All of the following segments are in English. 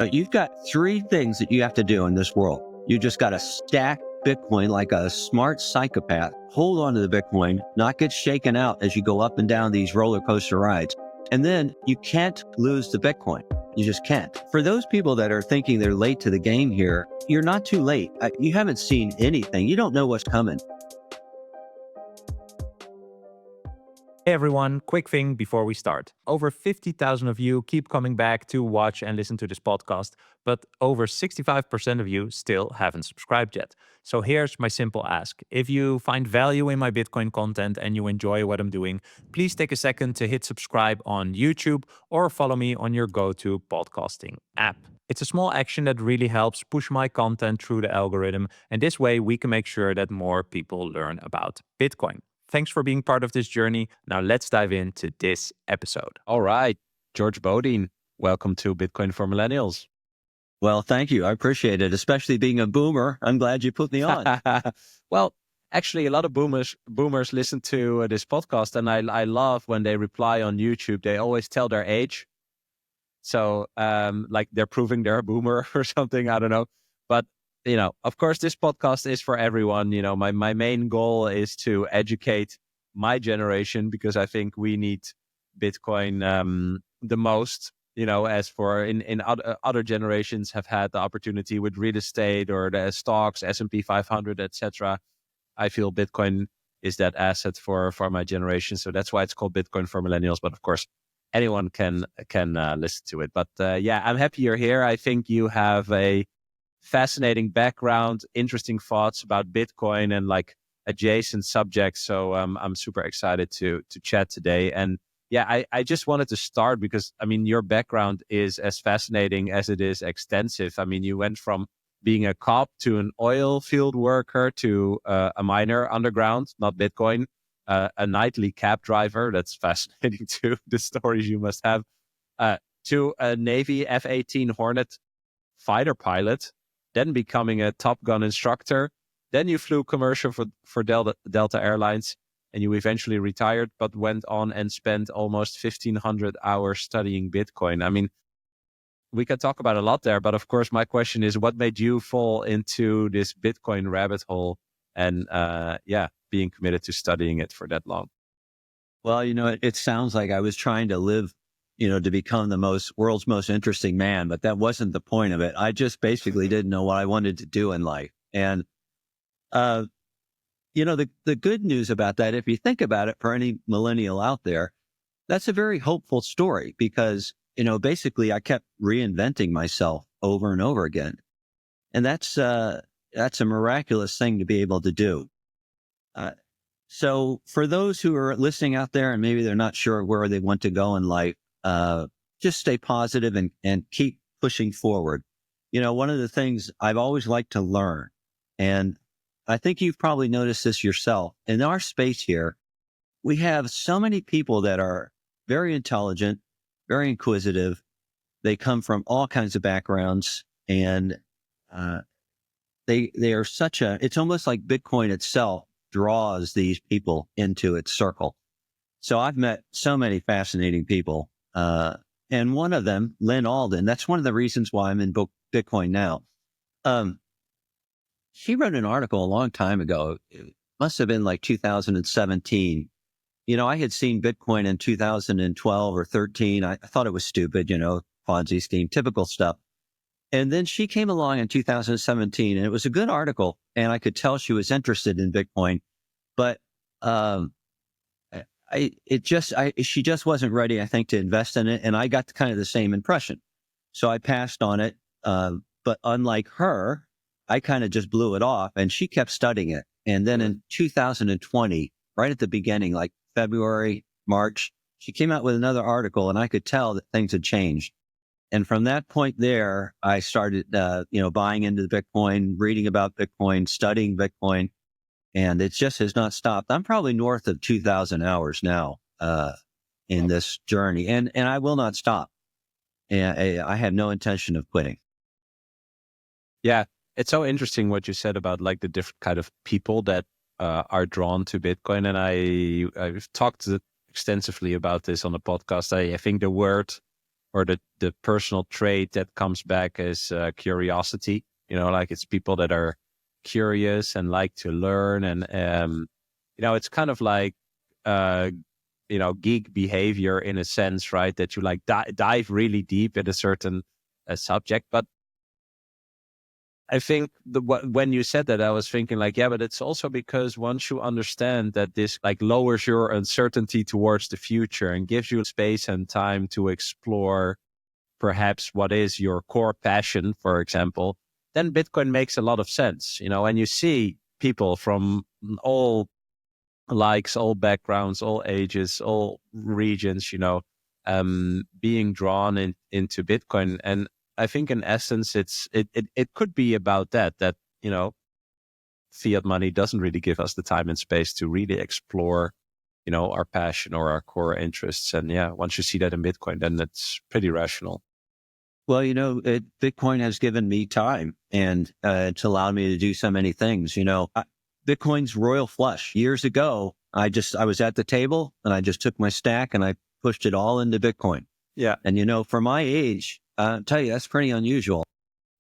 You've got three things that you have to do in this world. You just got to stack Bitcoin like a smart psychopath, hold on to the Bitcoin, not get shaken out as you go up and down these roller coaster rides. And then you can't lose the Bitcoin. You just can't. For those people that are thinking they're late to the game here, you're not too late. You haven't seen anything. You don't know what's coming. Hey everyone, quick thing before we start. Over 50,000 of you keep coming back to watch and listen to this podcast, but over 65% of you still haven't subscribed yet. So here's my simple ask. If you find value in my Bitcoin content and you enjoy what I'm doing, please take a second to hit subscribe on YouTube or follow me on your go-to podcasting app. It's a small action that really helps push my content through the algorithm, and this way we can make sure that more people learn about Bitcoin. Thanks for being part of this journey. Now let's dive into this episode. All right, George Bodine, welcome to Bitcoin for Millennials. Well, thank you. I appreciate it, especially being a boomer. I'm glad you put me on. Well, actually, a lot of boomers listen to this podcast, and I love when they reply on YouTube. They always tell their age. So like they're proving they're a boomer or something. I don't know. But you know, of course, this podcast is for everyone. You know, my main goal is to educate my generation because I think we need Bitcoin the most. You know, as for in other generations have had the opportunity with real estate or the stocks, S&P 500, etc. I feel Bitcoin is that asset for my generation. So that's why it's called Bitcoin for Millennials. But of course, anyone can listen to it. But yeah, I'm happy you're here. I think you have a fascinating background, interesting thoughts about Bitcoin and like adjacent subjects. So I'm super excited to chat today. And yeah, I just wanted to start because, I mean, your background is as fascinating as it is extensive. I mean, you went from being a cop to an oil field worker to a miner underground, not Bitcoin, a nightly cab driver. That's fascinating too, the stories you must have, to a Navy F-18 Hornet fighter pilot, then becoming a Top Gun instructor. Then you flew commercial for Delta Airlines, and you eventually retired, but went on and spent almost 1,500 hours studying Bitcoin. I mean, we can talk about a lot there, but of course, my question is, what made you fall into this Bitcoin rabbit hole and, being committed to studying it for that long? Well, you know, it sounds like I was trying to live, you know, to become the world's most interesting man, but that wasn't the point of it. I just basically didn't know what I wanted to do in life. And, you know, the good news about that, if you think about it, for any millennial out there, that's a very hopeful story because, you know, basically I kept reinventing myself over and over again. And that's a miraculous thing to be able to do. So for those who are listening out there and maybe they're not sure where they want to go in life, just stay positive and keep pushing forward. You know, one of the things I've always liked to learn, and I think you've probably noticed this yourself, in our space here, we have so many people that are very intelligent, very inquisitive. They come from all kinds of backgrounds, and they are it's almost like Bitcoin itself draws these people into its circle. So I've met so many fascinating people. And one of them, Lynn Alden, that's one of the reasons why I'm in Bitcoin now. She wrote an article a long time ago. It must have been like 2017. You know, I had seen Bitcoin in 2012 or 13. I thought it was stupid, you know, Ponzi scheme, typical stuff. And then she came along in 2017 and it was a good article. And I could tell she was interested in Bitcoin, but, she just wasn't ready, I think, to invest in it. And I got kind of the same impression. So I passed on it. But unlike her, I kind of just blew it off and she kept studying it. And then in 2020, right at the beginning, like February, March, she came out with another article and I could tell that things had changed. And from that point there, I started, buying into the Bitcoin, reading about Bitcoin, studying Bitcoin. And it just has not stopped. I'm probably north of 2,000 hours now in this journey, and I will not stop. And I have no intention of quitting. Yeah, it's so interesting what you said about like the different kind of people that are drawn to Bitcoin. And I've talked extensively about this on the podcast. I think the word or the personal trait that comes back is curiosity. Like it's people that are curious and like to learn, and it's kind of like geek behavior in a sense, right? That you like dive really deep in a certain subject. But I think when you said that, I was thinking like, yeah, but it's also because once you understand that this like lowers your uncertainty towards the future and gives you space and time to explore perhaps what is your core passion, for example, then Bitcoin makes a lot of sense, and you see people from all likes, all backgrounds, all ages, all regions, being drawn into Bitcoin. And I think in essence, it could be about that, fiat money doesn't really give us the time and space to really explore, our passion or our core interests. And yeah, once you see that in Bitcoin, then it's pretty rational. Well, Bitcoin has given me time, and it's allowed me to do so many things. Bitcoin's royal flush. Years ago, I was at the table and I just took my stack and I pushed it all into Bitcoin. Yeah. And for my age, I'll tell you, that's pretty unusual.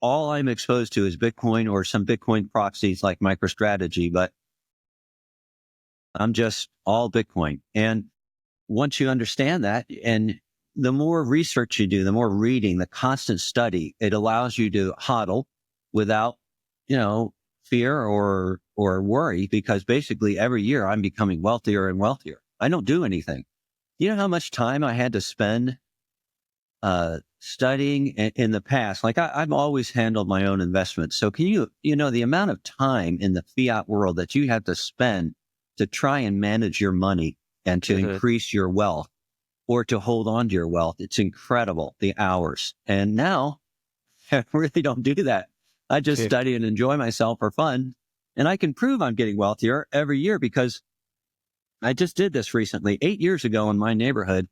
All I'm exposed to is Bitcoin or some Bitcoin proxies like MicroStrategy, but I'm just all Bitcoin. And once you understand that, and the more research you do, the more reading, the constant study, it allows you to hodl without, fear or worry, because basically every year I'm becoming wealthier and wealthier. I don't do anything. You know how much time I had to spend studying in the past? Like I've always handled my own investments. So can the amount of time in the fiat world that you have to spend to try and manage your money and to increase your wealth or to hold on to your wealth, it's incredible, the hours. And now I really don't do that. I just study and enjoy myself for fun. And I can prove I'm getting wealthier every year because I just did this recently. 8 years ago in my neighborhood,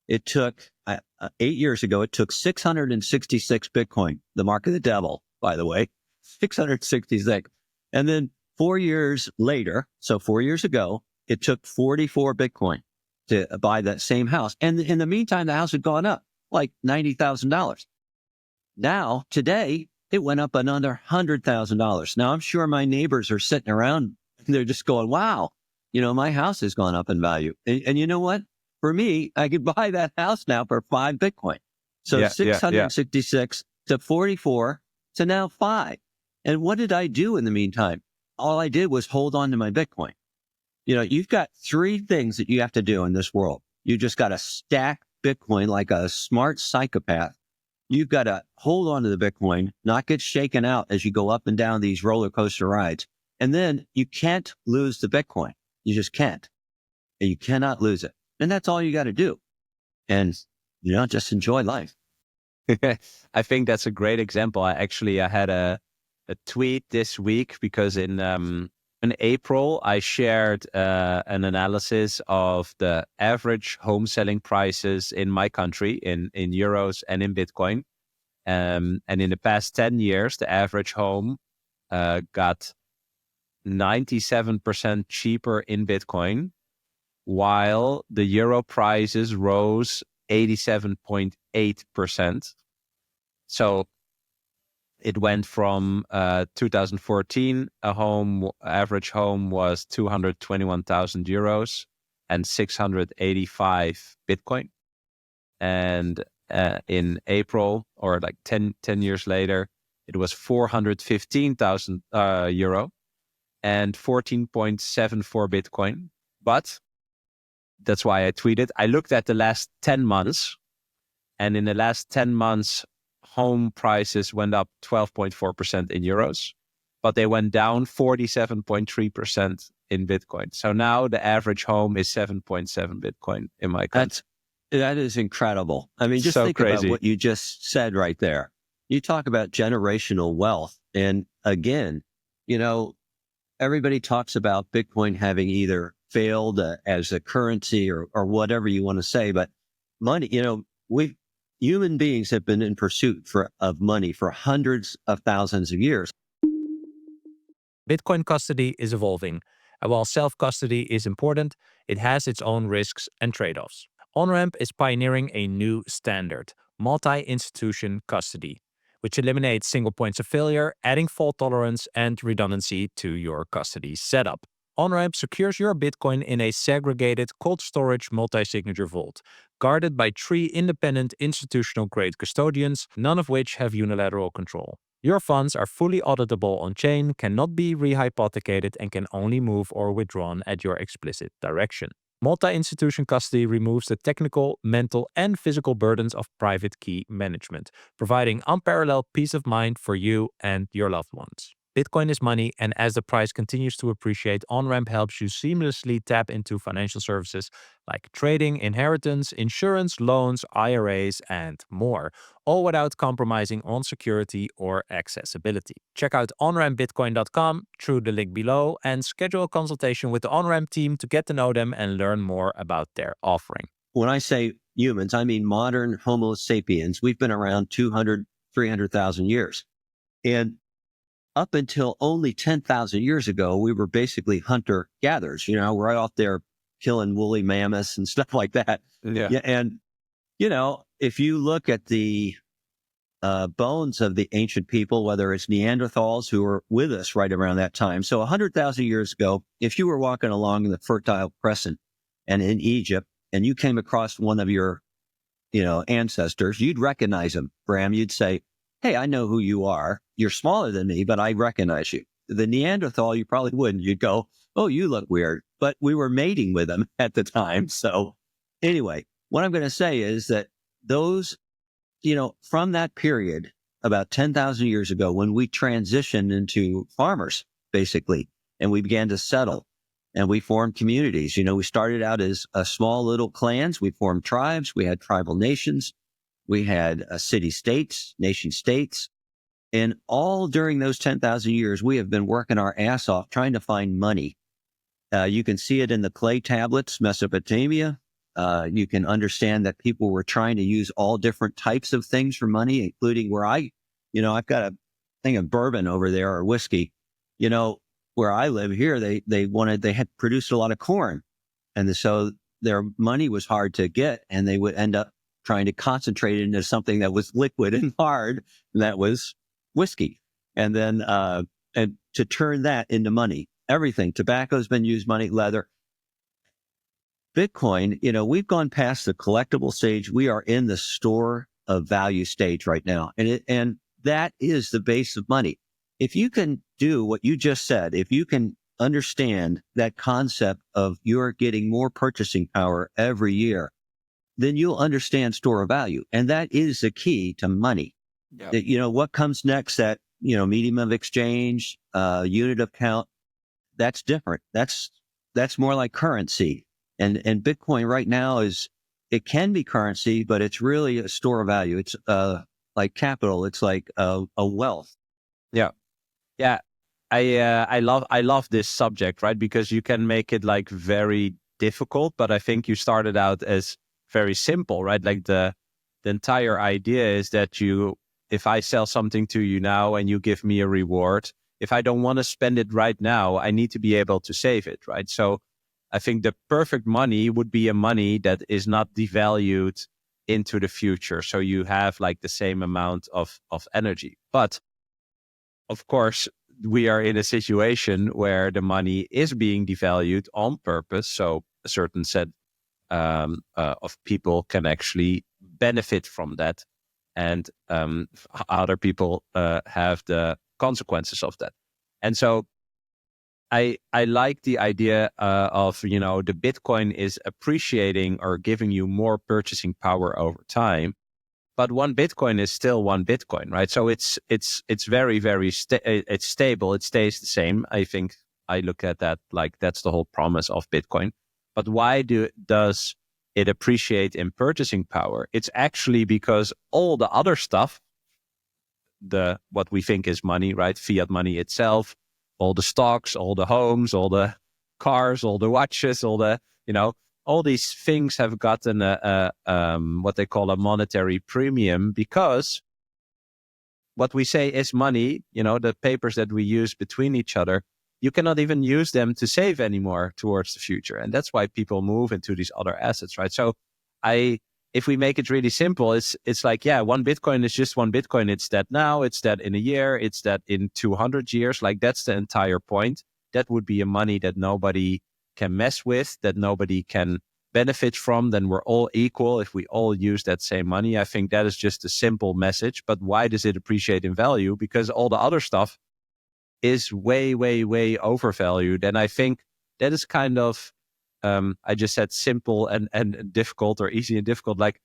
it took 8 years ago, it took 666 Bitcoin, the mark of the devil, by the way, 666. And then 4 years later, so 4 years ago, it took 44 Bitcoin to buy that same house. And in the meantime, the house had gone up like $90,000. Now, today, it went up another $100,000. Now, I'm sure my neighbors are sitting around and they're just going, wow, my house has gone up in value. And you know what? For me, I could buy that house now for 5 Bitcoin. So 666 to 44 to now 5. And what did I do in the meantime? All I did was hold on to my Bitcoin. You've got 3 things that you have to do in this world. You just got to stack Bitcoin like a smart psychopath. You've got to hold on to the Bitcoin, not get shaken out as you go up and down these roller coaster rides. And then you can't lose the Bitcoin. You just can't. And you cannot lose it. And that's all you got to do. And, just enjoy life. I think that's a great example. I had a tweet this week because in April, I shared an analysis of the average home selling prices in my country in euros and in Bitcoin. And in the past 10 years, the average home got 97% cheaper in Bitcoin, while the euro prices rose 87.8%. So it went from 2014, average home was 221,000 euros and 685 Bitcoin. And in April, or like 10 years later, it was 415,000 euro and 14.74 Bitcoin. But that's why I tweeted, I looked at the last 10 months, and in the last 10 months, home prices went up 12.4% in euros, but they went down 47.3% in Bitcoin. So now the average home is 7.7 Bitcoin in my country. That is incredible. I mean, just think about what you just said right there. You talk about generational wealth. And again, everybody talks about Bitcoin having either failed as a currency or whatever you want to say, but money, human beings have been in pursuit of money for hundreds of thousands of years. Bitcoin custody is evolving, and while self-custody is important, it has its own risks and trade-offs. OnRamp is pioneering a new standard, multi-institution custody, which eliminates single points of failure, adding fault tolerance and redundancy to your custody setup. OnRamp secures your Bitcoin in a segregated cold storage multi-signature vault, guarded by 3 independent institutional-grade custodians, none of which have unilateral control. Your funds are fully auditable on-chain, cannot be rehypothecated, and can only move or withdrawn at your explicit direction. Multi-institution custody removes the technical, mental, and physical burdens of private key management, providing unparalleled peace of mind for you and your loved ones. Bitcoin is money, and as the price continues to appreciate, OnRamp helps you seamlessly tap into financial services like trading, inheritance, insurance, loans, IRAs, and more, all without compromising on security or accessibility. Check out onrampbitcoin.com through the link below and schedule a consultation with the OnRamp team to get to know them and learn more about their offering. When I say humans, I mean modern Homo sapiens. We've been around 200, 300,000 years. And up until only 10,000 years ago, we were basically hunter-gatherers. We're out there killing woolly mammoths and stuff like that. Yeah. And, if you look at the bones of the ancient people, whether it's Neanderthals who were with us right around that time. So 100,000 years ago, if you were walking along the Fertile Crescent and in Egypt, and you came across one of your, ancestors, you'd recognize him, Bram. You'd say, hey, I know who you are. You're smaller than me, but I recognize you. The Neanderthal, you probably wouldn't. You'd go, oh, you look weird. But we were mating with them at the time. So anyway, what I'm going to say is that those, from that period, about 10,000 years ago, when we transitioned into farmers, basically, and we began to settle and we formed communities. We started out as small little clans. We formed tribes. We had tribal nations. We had city-states, nation-states, and all during those 10,000 years, we have been working our ass off trying to find money. You can see it in the clay tablets, Mesopotamia. You can understand that people were trying to use all different types of things for money, including where I've got a thing of bourbon over there or whiskey. Where I live here, they had produced a lot of corn, and so their money was hard to get, and they would end up trying to concentrate it into something that was liquid and hard, and that was whiskey. And then, and to turn that into money, everything, tobacco's been used, money, leather. Bitcoin, we've gone past the collectible stage. We are in the store of value stage right now. And that is the base of money. If you can do what you just said, if you can understand that concept of you're getting more purchasing power every year, then you'll understand store of value. And that is the key to money. Yep. What comes next, that, medium of exchange, unit of count, that's different. That's more like currency. And Bitcoin right now it can be currency, but it's really a store of value. It's like capital. It's like a wealth. Yeah. Yeah. I love this subject, right? Because you can make it like very difficult, but I think you started out as very simple, right? Like the entire idea is that if I sell something to you now and you give me a reward, if I don't want to spend it right now, I need to be able to save it, right? So I think the perfect money would be a money that is not devalued into the future. So you have like the same amount of energy. But of course, we are in a situation where the money is being devalued on purpose. So a certain set of people can actually benefit from that, and other people have the consequences of that. And so I like the idea of, the Bitcoin is appreciating or giving you more purchasing power over time. But one Bitcoin is still one Bitcoin, right? So it's very, very it's stable. It stays the same. I think I look at that like that's the whole promise of Bitcoin. But why does it appreciate in purchasing power? It's actually because all the other stuff, what we think is money, right? Fiat money itself, all the stocks, all the homes, all the cars, all the watches, all these things have gotten what they call a monetary premium, because what we say is money, the papers that we use between each other, you cannot even use them to save anymore towards the future. And that's why people move into these other assets, right? So I if we make it really simple, it's like, yeah, one Bitcoin is just one Bitcoin. It's that now, it's that in a year, it's that in 200 years. Like that's the entire point. That would be a money that nobody can mess with, that nobody can benefit from. Then we're all equal if we all use that same money. I think that is just a simple message. But why does it appreciate in value? Because all the other stuff is way, way, way overvalued. And I think that is kind of, I just said simple and difficult, or easy and difficult. Like,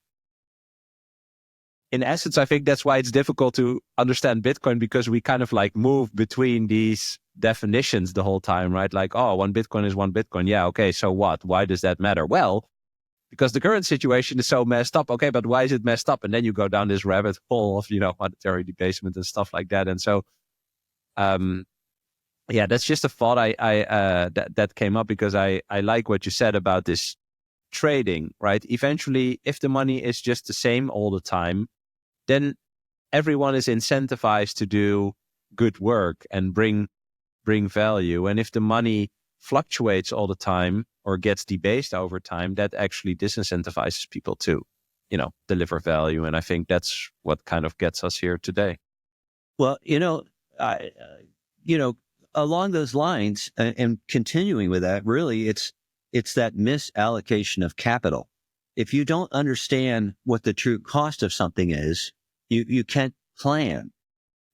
in essence, I think that's why it's difficult to understand Bitcoin, because we kind of like move between these definitions the whole time, right? Like, oh, one Bitcoin is one Bitcoin. Yeah, okay, so what? Why does that matter? Well, because the current situation is so messed up. Okay, but why is it messed up? And then you go down this rabbit hole of, monetary debasement and stuff like that. And so, yeah, that's just a thought that came up, because I like what you said about this trading, right? Eventually, if the money is just the same all the time, then everyone is incentivized to do good work and bring value. And if the money fluctuates all the time or gets debased over time, that actually disincentivizes people to, deliver value. And I think that's what kind of gets us here today. Well, along those lines, and continuing with that, really, it's that misallocation of capital. If you don't understand what the true cost of something is, you can't plan.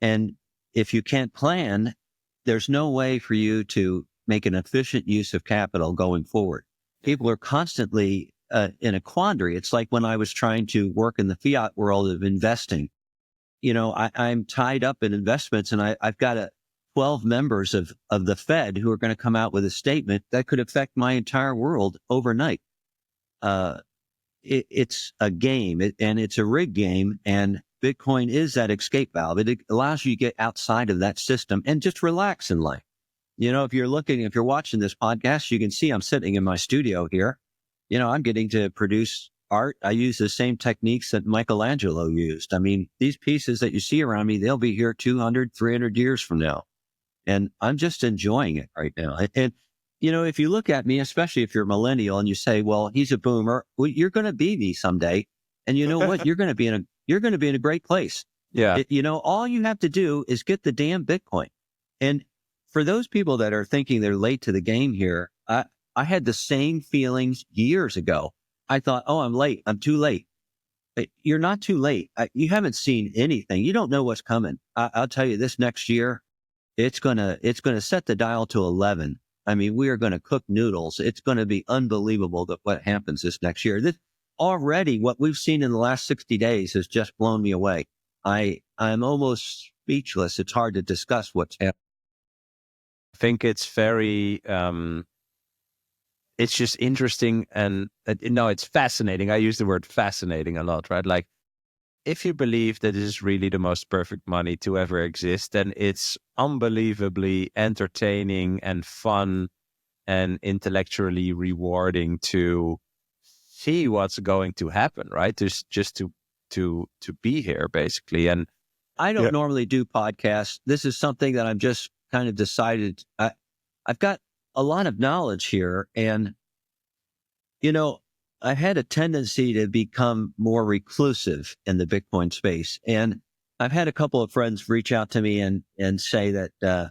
And if you can't plan, there's no way for you to make an efficient use of capital going forward. People are constantly in a quandary. It's like when I was trying to work in the fiat world of investing. I'm tied up in investments, and I've got 12 members of the Fed who are going to come out with a statement that could affect my entire world overnight. It's a game, and it's a rigged game, and Bitcoin is that escape valve. It allows you to get outside of that system and just relax in life. If you're watching this podcast, you can see I'm sitting in my studio here. I'm getting to produce art. I use the same techniques that Michelangelo used. I mean, these pieces that you see around me, they'll be here 200, 300 years from now. And I'm just enjoying it right now. And if you look at me, especially if you're a millennial and you say, well, he's a boomer, well, you're going to be me someday. And you know what? You're going to be in a great place. Yeah. All you have to do is get the damn Bitcoin. And for those people that are thinking they're late to the game here, I had the same feelings years ago. I thought, oh, I'm late. I'm too late. But you're not too late. You haven't seen anything. You don't know what's coming. I'll tell you, this next year, it's gonna set the dial to 11. I mean, we are going to cook noodles. It's going to be unbelievable that what happens this next year. This already, what we've seen in the last 60 days has just blown me away. I'm almost speechless. It's hard to discuss what's happening. I think it's very, it's just interesting, and it's fascinating. I use the word fascinating a lot, right? Like, if you believe that this is really the most perfect money to ever exist, then it's unbelievably entertaining and fun and intellectually rewarding to see what's going to happen, right? Just to be here, basically. And I don't normally do podcasts. This is something that I've just kind of decided. I've got a lot of knowledge here, and I had a tendency to become more reclusive in the Bitcoin space. And I've had a couple of friends reach out to me and say that,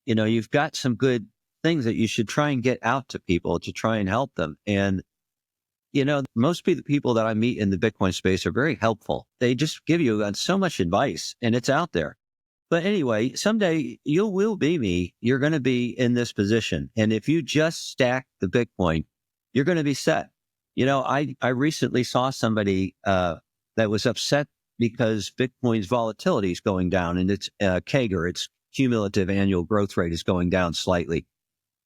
you've got some good things that you should try and get out to people to try and help them. And, most of the people that I meet in the Bitcoin space are very helpful. They just give you so much advice, and it's out there. But anyway, someday you will be me. You're going to be in this position. And if you just stack the Bitcoin, you're going to be set. I recently saw somebody that was upset because Bitcoin's volatility is going down, and its CAGR, its cumulative annual growth rate, is going down slightly.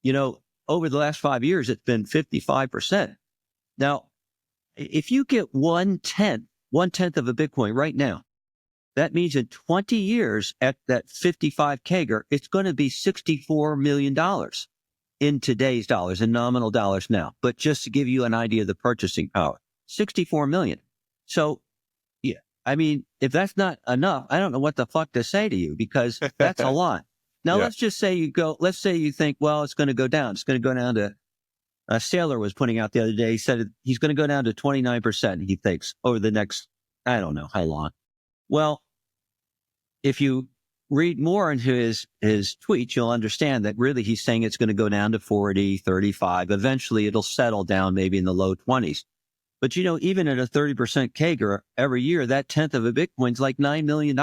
Over the last 5 years, it's been 55%. Now, if you get one tenth of a Bitcoin right now, that means in 20 years at that 55 CAGR, it's going to be $64 million. In today's dollars, in nominal dollars now, but just to give you an idea of the purchasing power, 64 million. So, yeah, I mean, if that's not enough, I don't know what the fuck to say to you, because that's a lot. Now, let's just say let's say you think, well, it's going to go down. It's going to go down to a sailor was putting out the other day. He said he's going to go down to 29%, he thinks, over the next, I don't know how long. Well, if you read more into his tweets, you'll understand that really he's saying it's going to go down to 40, 35. Eventually, it'll settle down maybe in the low 20s. But, even at a 30% CAGR every year, that tenth of a Bitcoin's like $9 million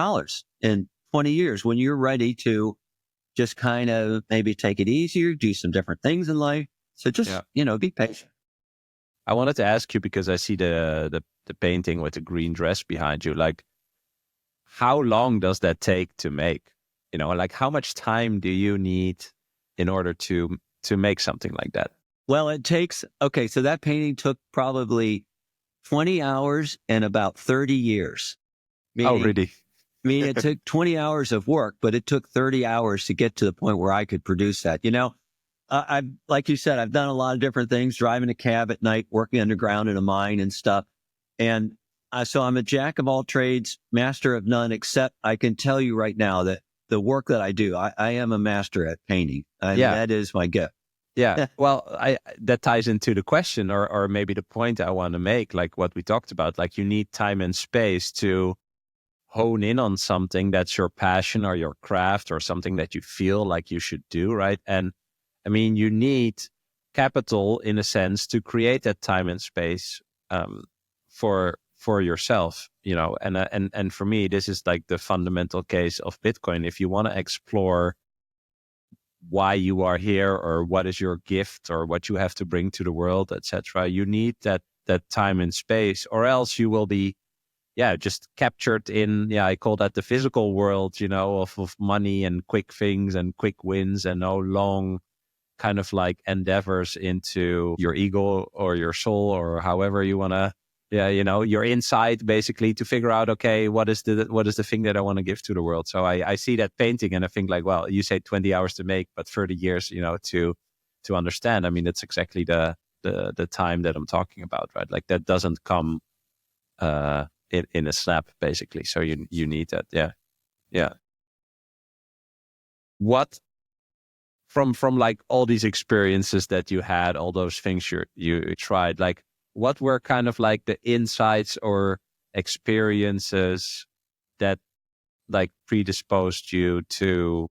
in 20 years when you're ready to just kind of maybe take it easier, do some different things in life. So just, be patient. I wanted to ask you, because I see the painting with the green dress behind you, like, how long does that take to make? Like, how much time do you need in order to make something like that? Well, so that painting took probably 20 hours and about 30 years. Oh, really? Meaning it took 20 hours of work, but it took 30 hours to get to the point where I could produce that. I've, like you said, I've done a lot of different things, driving a cab at night, working underground in a mine and stuff. And so I'm a jack of all trades, master of none, except I can tell you right now that the work that I do, I am a master at painting. That is my gift. Yeah. Well, that ties into the question or maybe the point I want to make, like what we talked about, like you need time and space to hone in on something that's your passion or your craft or something that you feel like you should do, right? And I mean, you need capital in a sense to create that time and space for yourself, and for me, this is like the fundamental case of Bitcoin. If you want to explore why you are here or what is your gift or what you have to bring to the world, etc., you need that time and space, or else you will be just captured in, I call that the physical world, of money and quick things and quick wins, and no long kind of like endeavors into your ego or your soul or however you want to, your insight basically to figure out, okay, what is the thing that I want to give to the world. So I see that painting and I think like, well, you say 20 hours to make, but 30 years, to understand. I mean, that's exactly the time that I'm talking about, right? Like that doesn't come in a snap, basically. So you need that. Yeah. What from like all these experiences that you had, all those things you tried, like what were kind of like the insights or experiences that like predisposed you to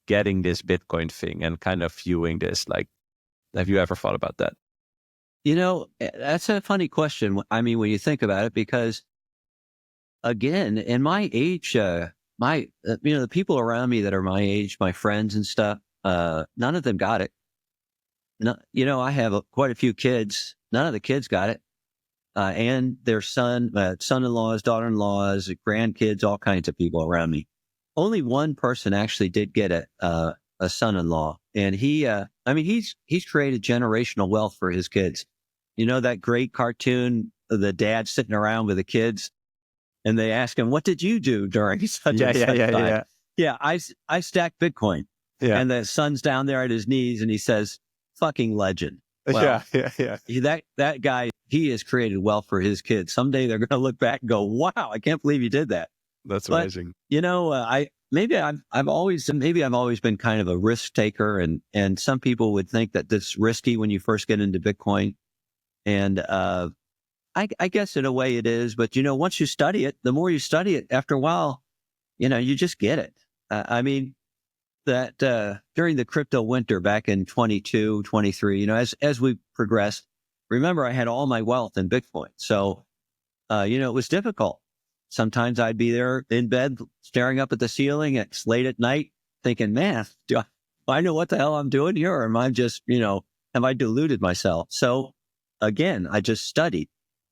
getting this Bitcoin thing and kind of viewing this? Like, have you ever thought about that? That's a funny question. I mean, when you think about it, because again, in my age, the people around me that are my age, my friends and stuff, none of them got it. No, I have quite a few kids. None of the kids got it. And their son-in-laws, daughter-in-laws, grandkids, all kinds of people around me. Only one person actually did get a son-in-law. And he's created generational wealth for his kids. That great cartoon, the dad sitting around with the kids and they ask him, what did you do during such a time? Yeah. I stacked Bitcoin. Yeah. And the son's down there at his knees and he says, fucking legend. Well, that guy, he has created wealth for his kids. Someday they're going to look back and go, wow, I can't believe you did that. That's amazing. I've always been kind of a risk taker, and some people would think that this is risky when you first get into Bitcoin. And I guess in a way it is, but once you study it, the more you study it, after a while, you just get it. That during the crypto winter back in 22, 23, as we progressed, remember I had all my wealth in Bitcoin. So, it was difficult. Sometimes I'd be there in bed, staring up at the ceiling at late at night, thinking, man, do I know what the hell I'm doing here? Or am I just, have I deluded myself? So again, I just studied.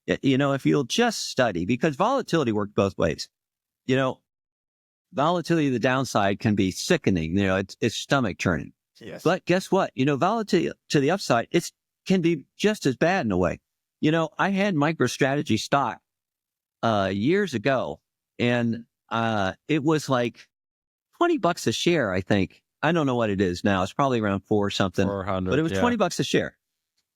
If you'll just study, because volatility worked both ways. Volatility, the downside can be sickening. It's stomach churning. Yes. But guess what? Volatility to the upside, it can be just as bad in a way. I had MicroStrategy stock years ago, and it was like $20 a share, I think. I don't know what it is now. It's probably around 4 or something. 400, but it was $20 a share.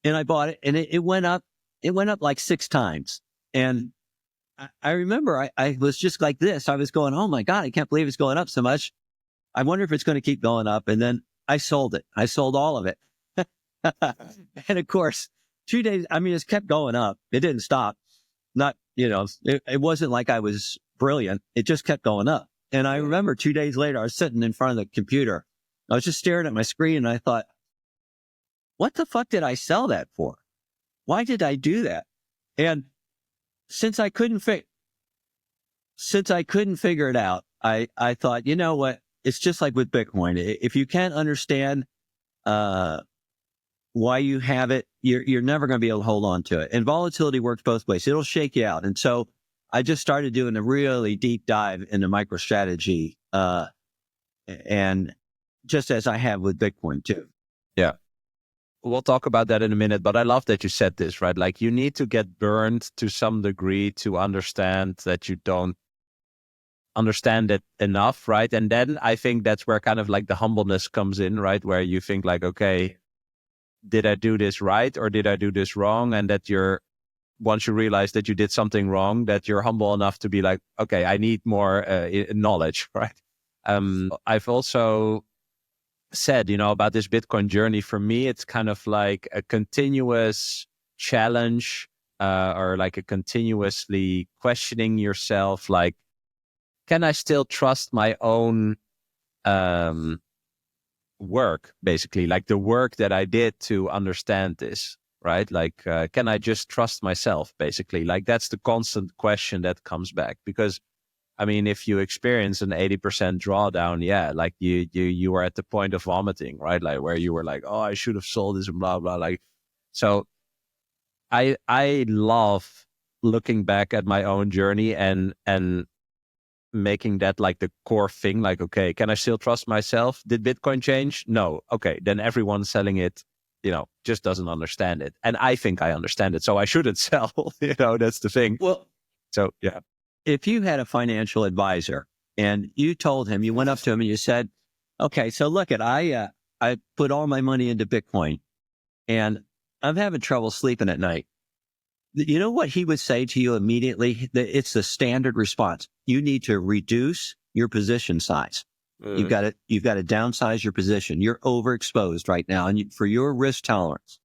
And I bought it, and it went up. It went up like 6 times. And I remember I was just like this. I was going, oh my God, I can't believe it's going up so much. I wonder if it's going to keep going up. And then I sold it. I sold all of it. And of course, 2 days, I mean, it's kept going up. It didn't stop. Not, it wasn't like I was brilliant. It just kept going up. And I remember 2 days later, I was sitting in front of the computer. I was just staring at my screen and I thought, what the fuck did I sell that for? Why did I do that? And since I couldn't figure it out, I thought, you know what? It's just like with Bitcoin. If you can't understand why you have it, you're never going to be able to hold on to it. And volatility works both ways. It'll shake you out. And so I just started doing a really deep dive into MicroStrategy, and just as I have with Bitcoin too. Yeah. We'll talk about that in a minute, but I love that you said this, right? Like you need to get burned to some degree to understand that you don't understand it enough, right? And then I think that's where kind of like the humbleness comes in, right? Where you think like, okay, did I do this right or did I do this wrong? And that once you realize that you did something wrong, that you're humble enough to be like, okay, I need more knowledge, right? I've also said, about this Bitcoin journey, for me, it's kind of like a continuous challenge or like a continuously questioning yourself, like, can I still trust my own work, basically, like the work that I did to understand this, right? Like, can I just trust myself, basically? Like, that's the constant question that comes back. Because, I mean, if you experience an 80% drawdown, yeah, like you were at the point of vomiting, right? Like where you were like, oh, I should have sold this and blah, blah. Like, so I love looking back at my own journey and making that like the core thing, like, okay, can I still trust myself? Did Bitcoin change? No. Okay. Then everyone selling it, just doesn't understand it. And I think I understand it. So I shouldn't sell, that's the thing. Well, so yeah. If you had a financial advisor and you told him, you went up to him and you said, okay, so look I put all my money into Bitcoin and I'm having trouble sleeping at night. You know what he would say to you immediately? It's the standard response. You need to reduce your position size. You've got to downsize your position. You're overexposed right now, and for your risk tolerance.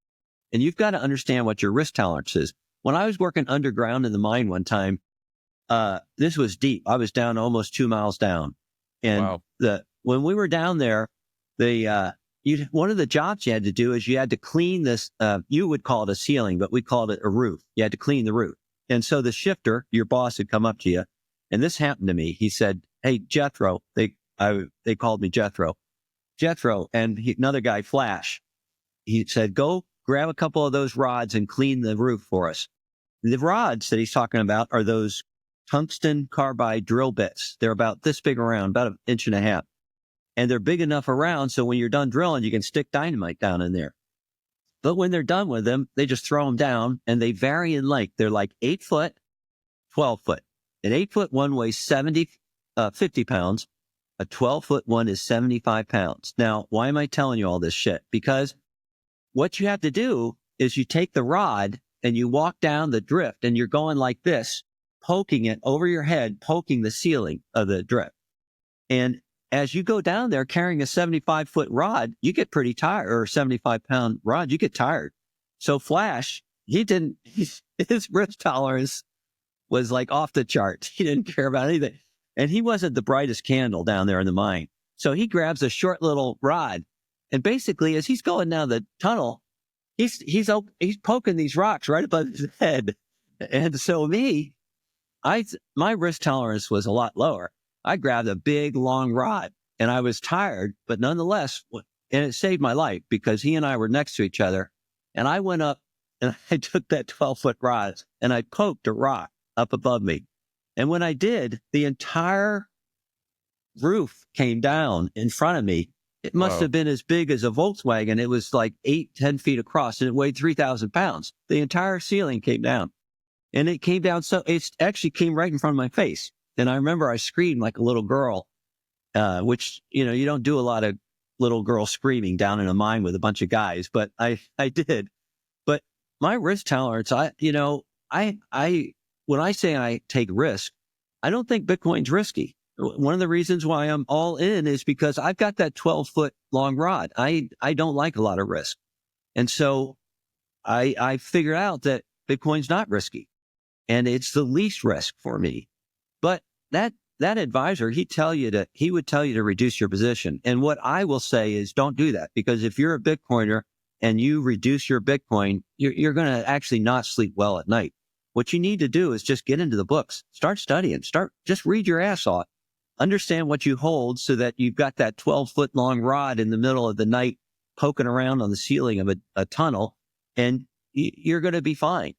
And you've got to understand what your risk tolerance is. When I was working underground in the mine one time, this was deep. I was down almost 2 miles down, and wow. When we were down there, one of the jobs you had to do is you had to clean this, you would call it a ceiling, but we called it a roof. You had to clean the roof. And so the shifter, your boss, would come up to you. And this happened to me. He said, hey, Jethro, they called me Jethro, and another guy, Flash. He said, go grab a couple of those rods and clean the roof for us. And the rods that he's talking about are those tungsten carbide drill bits. They're about this big around, about 1.5 inches. And they're big enough around so when you're done drilling, you can stick dynamite down in there. But when they're done with them, they just throw them down and they vary in length. They're like 8 foot, 12 foot. An 8 foot one weighs 50 pounds. A 12 foot one is 75 pounds. Now, why am I telling you all this shit? Because what you have to do is you take the rod and you walk down the drift and you're going like this, poking it over your head, poking the ceiling of the drift. And as you go down there carrying a 75-foot rod, you get pretty tired, or a 75-pound rod, you get tired. So Flash, his risk tolerance was like off the charts. He didn't care about anything. And he wasn't the brightest candle down there in the mine. So he grabs a short little rod. And basically, as he's going down the tunnel, he's poking these rocks right above his head. And so my risk tolerance was a lot lower. I grabbed a big, long rod and I was tired, but nonetheless, and it saved my life because he and I were next to each other. And I went up and I took that 12-foot rod and I poked a rock up above me. And when I did, the entire roof came down in front of me. It must have been as big as a Volkswagen. It was like 10 feet across and it weighed 3,000 pounds. The entire ceiling came down and it came down. So it actually came right in front of my face. And I remember I screamed like a little girl, which, you don't do a lot of little girls screaming down in a mine with a bunch of guys, but I did. But my risk tolerance, when I say I take risk, I don't think Bitcoin's risky. One of the reasons why I'm all in is because I've got that 12-foot long rod. I don't like a lot of risk. And so I figured out that Bitcoin's not risky and it's the least risk for me. But that advisor, he would tell you to reduce your position. And what I will say is don't do that, because if you're a Bitcoiner and you reduce your Bitcoin, you're going to actually not sleep well at night. What you need to do is just get into the books, start studying, just read your ass off, understand what you hold so that you've got that 12-foot long rod in the middle of the night poking around on the ceiling of a tunnel, and you're going to be fine.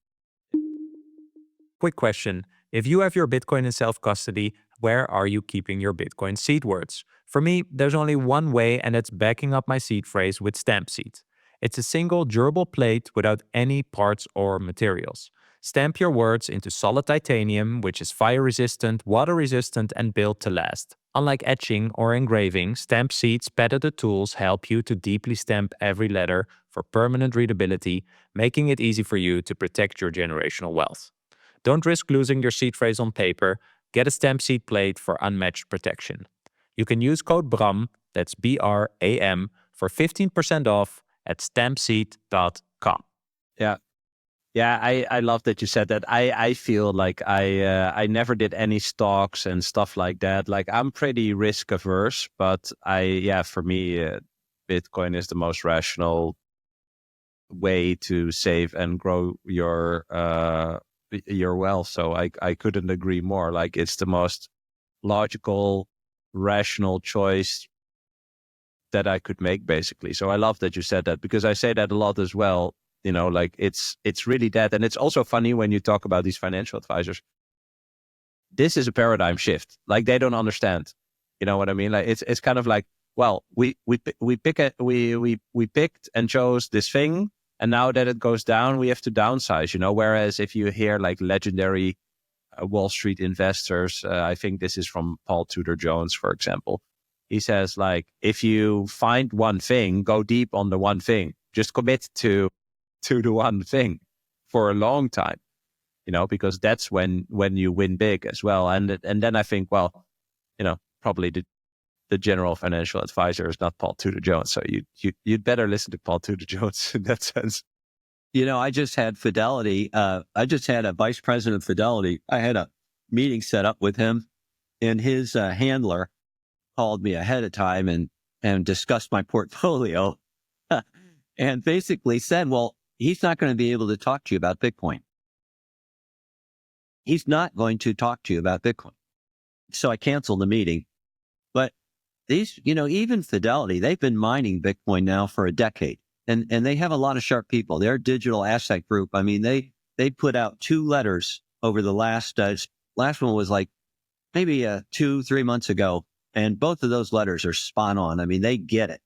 Quick question. If you have your Bitcoin in self-custody, where are you keeping your Bitcoin seed words? For me, there's only one way, and it's backing up my seed phrase with stamp seed. It's a single durable plate without any parts or materials. Stamp your words into solid titanium, which is fire-resistant, water-resistant, and built to last. Unlike etching or engraving, stamp seed's patented tools help you to deeply stamp every letter for permanent readability, making it easy for you to protect your generational wealth. Don't risk losing your seed phrase on paper. Get a stamp seed plate for unmatched protection. You can use code BRAM, that's BRAM, for 15% off at stampseed.com. Yeah, I love that you said that. I feel like I never did any stocks and stuff like that. Like, I'm pretty risk averse, but for me, Bitcoin is the most rational way to save and grow your wealth. So I couldn't agree more. Like, it's the most logical, rational choice that I could make, basically. So I love that you said that, because I say that a lot as well. You know, like, it's really that. And it's also funny when you talk about these financial advisors. This is a paradigm shift. Like, they don't understand. You know what I mean? Like, it's kind of like, well, we picked and chose this thing, and now that it goes down, we have to downsize. You know, whereas if you hear like legendary Wall Street investors, I think this is from Paul Tudor Jones, for example. He says, like, if you find one thing, go deep on the one thing. Just commit to the one thing for a long time, you know, because that's when you win big as well. And then I think, well, you know, probably the general financial advisor is not Paul Tudor Jones, so you'd better listen to Paul Tudor Jones in that sense. You know, I just had Fidelity. I just had a vice president of Fidelity. I had a meeting set up with him, and his handler called me ahead of time and discussed my portfolio and basically said, well, he's not going to be able to talk to you about Bitcoin. He's not going to talk to you about Bitcoin. So I canceled the meeting. But these, you know, even Fidelity, they've been mining Bitcoin now for a decade. And they have a lot of sharp people. Their digital asset group, I mean, they put out 2 letters over the last one was like maybe 2-3 months ago. And both of those letters are spot on. I mean, they get it.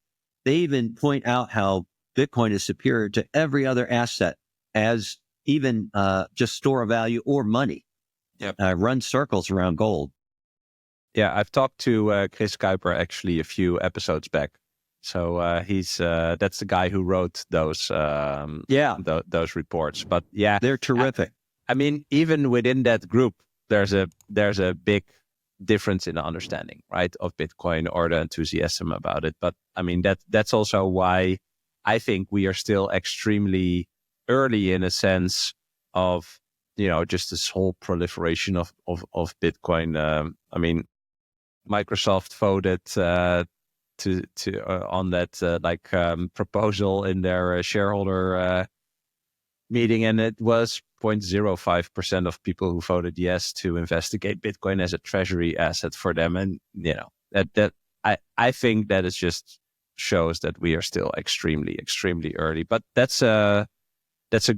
They even point out how Bitcoin is superior to every other asset as even just store of value or money. Yep. Run circles around gold. Yeah, I've talked to Chris Kuiper actually a few episodes back. So he's that's the guy who wrote those those reports. But yeah, they're terrific. I mean, even within that group, there's a big difference in the understanding, right, of Bitcoin or the enthusiasm about it. But I mean, that's also why I think we are still extremely early in a sense of, you know, just this whole proliferation of Bitcoin. I mean, Microsoft voted on that proposal in their shareholder meeting, and it was 0.05% of people who voted yes to investigate Bitcoin as a treasury asset for them. And you know, that I think that it just shows that we are still extremely early. But that's a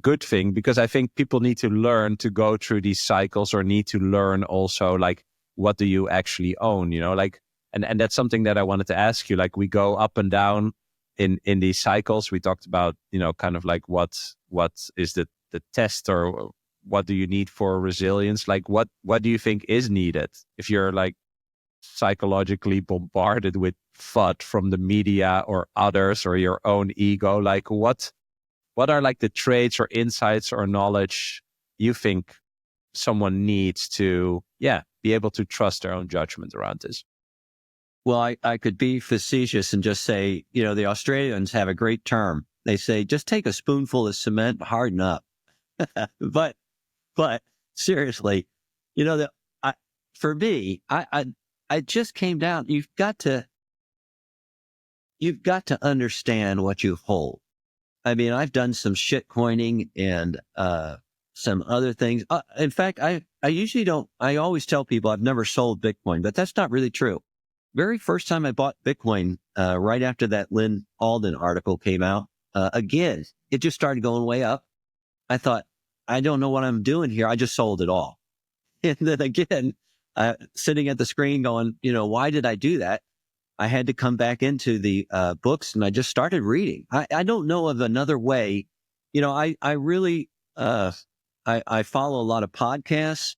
good thing, because I think people need to learn to go through these cycles, or need to learn also, like, what do you actually own, you know, like, and that's something that I wanted to ask you. Like, we go up and down in these cycles. We talked about, you know, kind of like what is the test, or what do you need for resilience? Like, what do you think is needed if you're like psychologically bombarded with FUD from the media or others, or your own ego? Like, what are like the traits or insights or knowledge you think someone needs to, be able to trust their own judgment around this? Well, I could be facetious and just say, you know, the Australians have a great term. They say, just take a spoonful of cement, harden up. but seriously, for me, I just came down. You've got to understand what you hold. I mean, I've done some shit coining and some other things. In fact, I always tell people I've never sold Bitcoin, but that's not really true. Very first time I bought Bitcoin, right after that Lynn Alden article came out, again, it just started going way up. I thought, I don't know what I'm doing here. I just sold it all. And then again, sitting at the screen going, why did I do that? I had to come back into the books, and I just started reading. I don't know of another way. I really, I follow a lot of podcasts.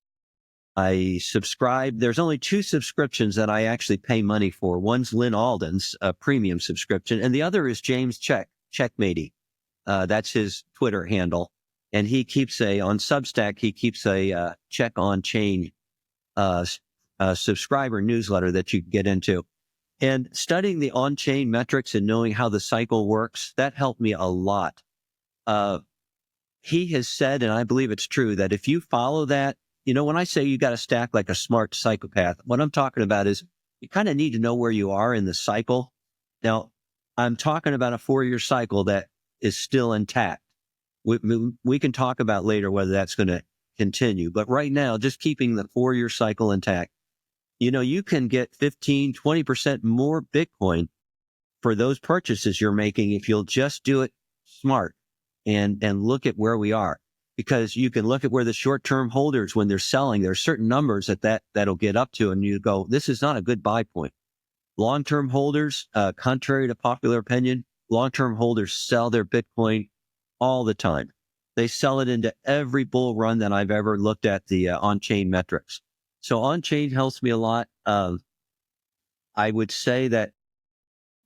I subscribe. There's only 2 subscriptions that I actually pay money for. One's Lynn Alden's premium subscription, and the other is James Checkmatey. That's his Twitter handle. And he keeps on Substack, he keeps a check on chain subscriber newsletter that you can get into. And studying the on-chain metrics and knowing how the cycle works, that helped me a lot. He has said, and I believe it's true, that if you follow that, when I say you got to stack like a smart psychopath, what I'm talking about is you kind of need to know where you are in the cycle. Now, I'm talking about a 4-year cycle that is still intact. We can talk about later whether that's going to continue. But right now, just keeping the 4-year cycle intact, you can get 15, 20% more Bitcoin for those purchases you're making if you'll just do it smart and look at where we are. Because you can look at where the short-term holders, when they're selling, there are certain numbers that'll get up to, and you go, this is not a good buy point. Long-term holders, contrary to popular opinion, long-term holders sell their Bitcoin all the time. They sell it into every bull run that I've ever looked at the on-chain metrics. So on-chain helps me a lot. I would say that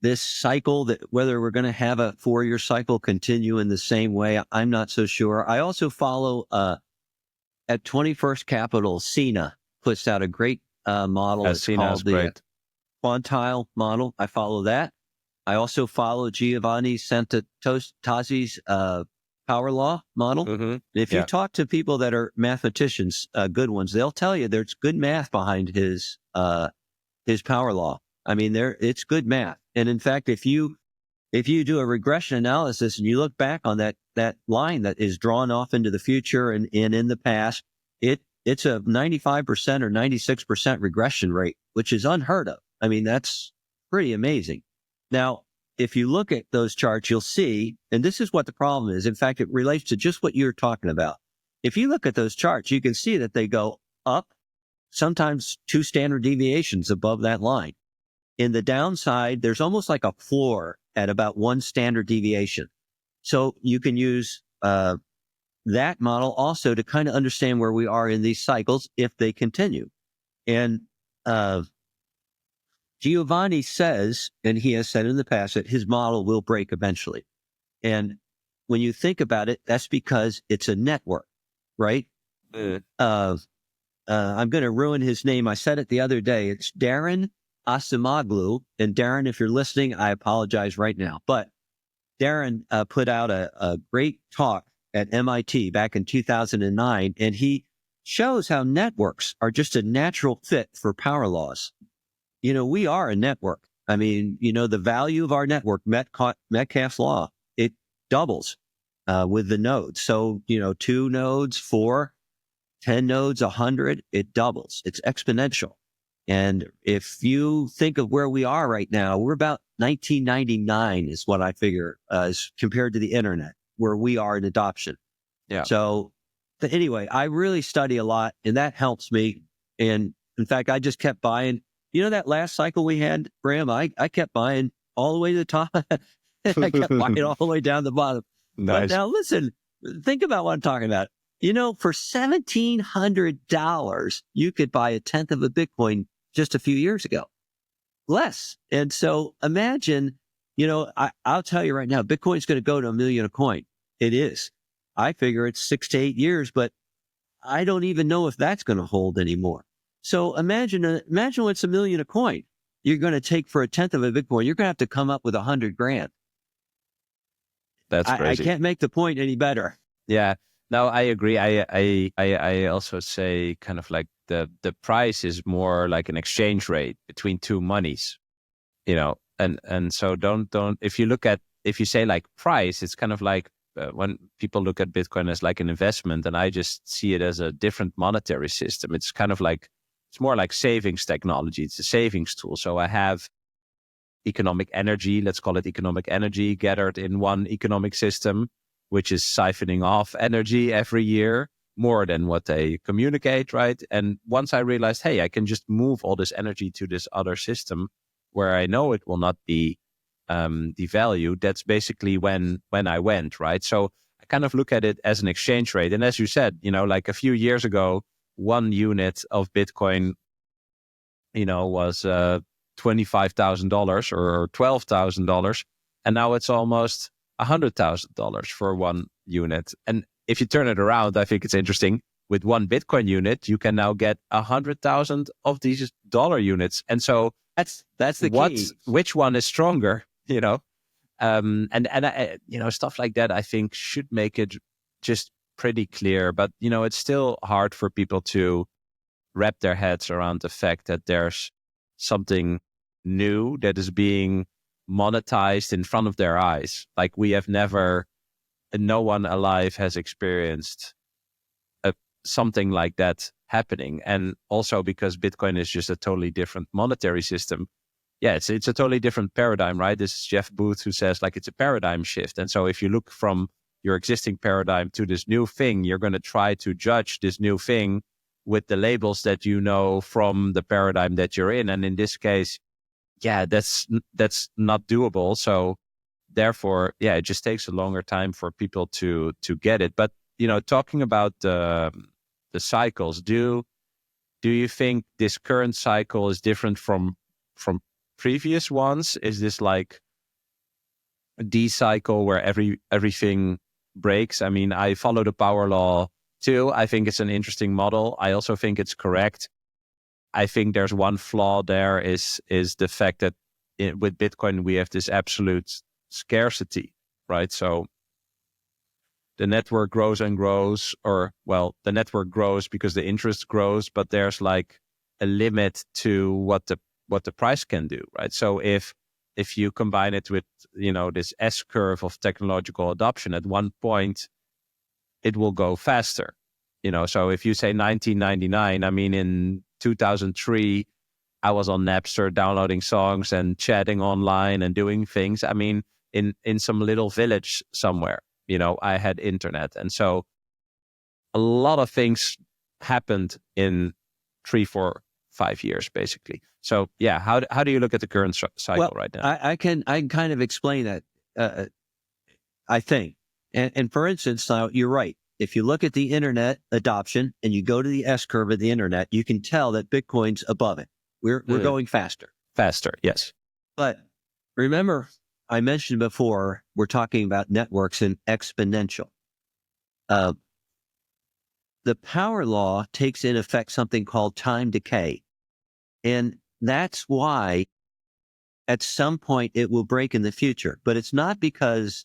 this cycle, that whether we're going to have a 4-year cycle continue in the same way, I'm not so sure. I also follow at 21st Capital, Cena puts out a great model. It's called the quantile model. I follow that. I also follow Giovanni Santatosi's power law model. Mm-hmm. If you talk to people that are mathematicians, good ones, they'll tell you there's good math behind his power law. I mean, it's good math. And in fact, if you do a regression analysis and you look back on that line that is drawn off into the future and in the past, it's a 95% or 96% regression rate, which is unheard of. I mean, that's pretty amazing. Now, if you look at those charts, you'll see, and this is what the problem is. In fact, it relates to just what you're talking about. If you look at those charts, you can see that they go up, sometimes 2 standard deviations above that line. In the downside, there's almost like a floor at about 1 standard deviation. So you can use that model also to kind of understand where we are in these cycles if they continue. And Giovanni says, and he has said in the past, that his model will break eventually. And when you think about it, that's because it's a network, right? I'm going to ruin his name. I said it the other day. It's Darren Asimoglu. And Darren, if you're listening, I apologize right now. But Darren put out a great talk at MIT back in 2009, and he shows how networks are just a natural fit for power laws. We are a network. I mean, the value of our network, Metcalfe's law, it doubles with the nodes. So, 2 nodes, 4, 10 nodes, 100, it doubles. It's exponential. And if you think of where we are right now, we're about 1999 is what I figure as compared to the internet, where we are in adoption. Yeah. So anyway, I really study a lot, and that helps me. And in fact, I just kept buying. That last cycle we had, Bram, I kept buying all the way to the top. I kept buying all the way down the bottom. Nice. But now listen, think about what I'm talking about. For $1,700, you could buy a tenth of a Bitcoin just a few years ago. Less. And so imagine, I'll tell you right now, Bitcoin's going to go to $1 million a coin. It is. I figure it's 6 to 8 years, but I don't even know if that's going to hold anymore. So imagine what's $1 million a coin. You're going to take for a tenth of a Bitcoin. You're going to have to come up with $100,000. That's I crazy. can't make the point any better. Yeah, no, I agree. I also say kind of like the price is more like an exchange rate between two monies, and so don't if you say like price, it's kind of like when people look at Bitcoin as like an investment, and I just see it as a different monetary system. It's kind of like it's more like savings technology. It's a savings tool. So I have economic energy, let's call it economic energy, gathered in one economic system, which is siphoning off energy every year more than what they communicate, right? And once I realized, hey, I can just move all this energy to this other system where I know it will not be devalued, that's basically when I went, right? So I kind of look at it as an exchange rate. And as you said, like a few years ago, 1 unit of Bitcoin, was $25,000 or $12,000. And now it's almost $100,000 for 1 unit. And if you turn it around, I think it's interesting. With 1 Bitcoin unit, you can now get 100,000 of these dollar units. And so That's the key. Which one is stronger? And stuff like that, I think should make it just pretty clear. But it's still hard for people to wrap their heads around the fact that there's something new that is being monetized in front of their eyes. Like we have never, no one alive has experienced something like that happening. And also because Bitcoin is just a totally different monetary system. Yeah, it's a totally different paradigm, right? This is Jeff Booth who says like it's a paradigm shift. And so if you look from your existing paradigm to this new thing, you're going to try to judge this new thing with the labels that you know from the paradigm that you're in. And in this case, yeah, that's not doable. So therefore, yeah, it just takes a longer time for people to get it. But, talking about the cycles, do you think this current cycle is different from previous ones? Is this like a D cycle where everything breaks? I mean, I follow the power law too. I think it's an interesting model. I also think it's correct. I think there's one flaw there is the fact that with Bitcoin, we have this absolute scarcity, right? So the network grows and grows, the network grows because the interest grows, but there's like a limit to what the price can do, right? So if you combine it with, this S curve of technological adoption, at one point, it will go faster. So if you say 1999, I mean, in 2003, I was on Napster downloading songs and chatting online and doing things. I mean, in some little village somewhere, I had internet. And so a lot of things happened in 3, 4, 5 years, basically. So yeah, how do you look at the current cycle right now? I can kind of explain that, I think. And for instance, now you're right. If you look at the internet adoption and you go to the S curve of the internet, you can tell that Bitcoin's above it. We're going faster. Faster, yes. But remember, I mentioned before, we're talking about networks and exponential. The power law takes in effect something called time decay. And that's why at some point it will break in the future. But it's not because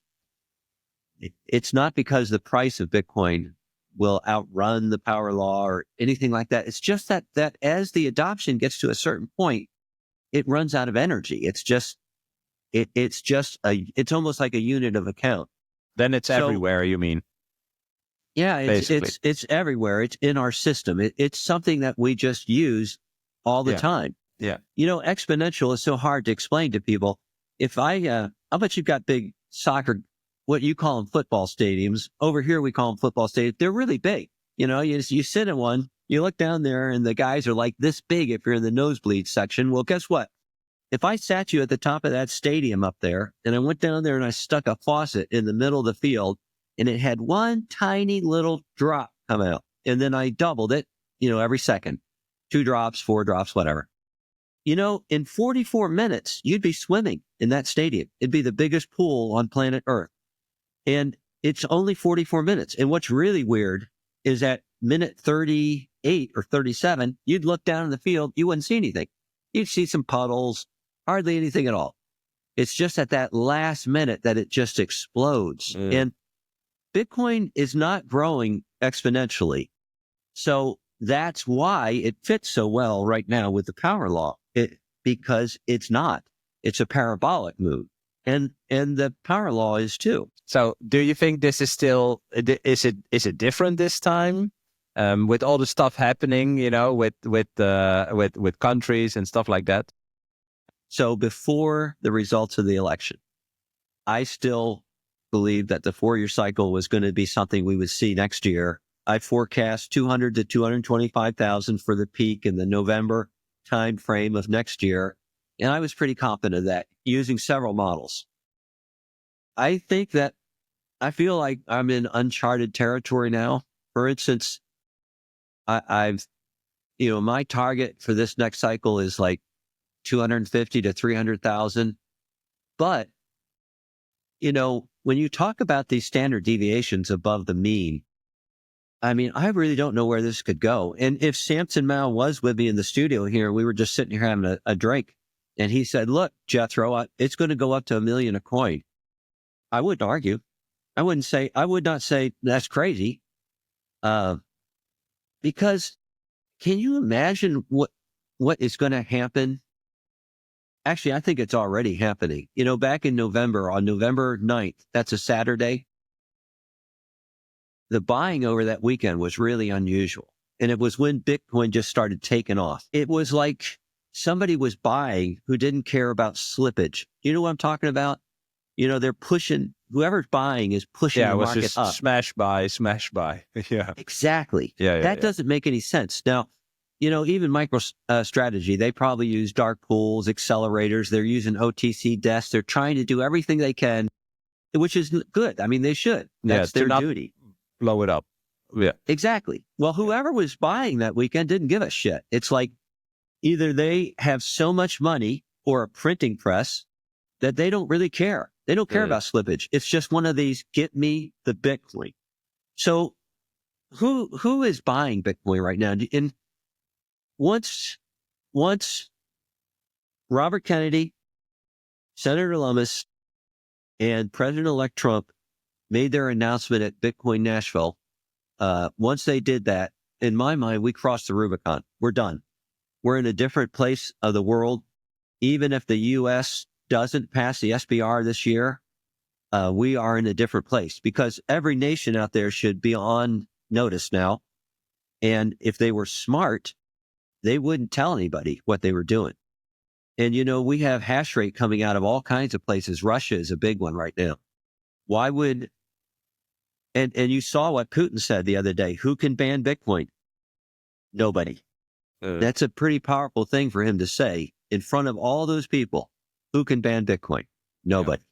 the price of Bitcoin will outrun the power law or anything like that. It's just that as the adoption gets to a certain point, it runs out of energy. It's almost like a unit of account. Then it's everywhere, you mean? Yeah, it's everywhere. It's in our system. It's something that we just use all the time. Yeah. Exponential is so hard to explain to people. If how about you've got big soccer, what you call them football stadiums. Over here, we call them football stadiums. They're really big. You sit in one, you look down there and the guys are like this big if you're in the nosebleed section. Well, guess what? If I sat you at the top of that stadium up there and I went down there and I stuck a faucet in the middle of the field and it had one tiny little drop come out and then I doubled it, every second, 2 drops, 4 drops, whatever. In 44 minutes, you'd be swimming in that stadium. It'd be the biggest pool on planet Earth. And it's only 44 minutes. And what's really weird is at minute 38 or 37, you'd look down in the field, you wouldn't see anything. You'd see some puddles, hardly anything at all. It's just at that last minute that it just explodes. And Bitcoin is not growing exponentially. So that's why it fits so well right now with the power law, because it's not. It's a parabolic move. And the power law is too. So do you think this is still, is it different this time? With all the stuff happening, with countries and stuff like that? So before the results of the election, I still believe that the 4-year cycle was going to be something we would see next year. I forecast 200 to 225,000 for the peak in the November time frame of next year. And I was pretty confident of that using several models. I think that I feel like I'm in uncharted territory now. For instance, I've my target for this next cycle is like 250 to 300,000. But, when you talk about these standard deviations above the mean, I mean, I really don't know where this could go. And if Samson Mao was with me in the studio here, we were just sitting here having a drink, and he said, look, Jethro, it's going to go up to $1 million a coin. I wouldn't argue. I would not say that's crazy. Because can you imagine what is going to happen? Actually, I think it's already happening. Back in November, on November 9th, that's a Saturday, the buying over that weekend was really unusual. And it was when Bitcoin just started taking off. It was like somebody was buying who didn't care about slippage. You know what I'm talking about? They're pushing, whoever's buying is pushing the market just up. Smash buy. Yeah. Exactly. That doesn't make any sense. Now, even MicroStrategy, they probably use dark pools, accelerators. They're using OTC desks. They're trying to do everything they can, which is good. I mean, they should. That's their duty. Blow it up. Yeah. Exactly. Well, whoever was buying that weekend didn't give a shit. It's like either they have so much money or a printing press that they don't really care. They don't care about slippage. It's just one of these, get me the Bitcoin. So who is buying Bitcoin right now? And once Robert Kennedy, Senator Lummis, and President-elect Trump made their announcement at Bitcoin Nashville, once they did that, in my mind, we crossed the Rubicon. We're done. We're in a different place of the world. Even if the U.S. doesn't pass the SBR this year, we are in a different place because every nation out there should be on notice now. And if they were smart, they wouldn't tell anybody what they were doing. And, we have hash rate coming out of all kinds of places. Russia is a big one right now. Why would, and you saw what Putin said the other day, who can ban Bitcoin? Nobody. That's a pretty powerful thing for him to say in front of all those people. Who can ban Bitcoin? Nobody.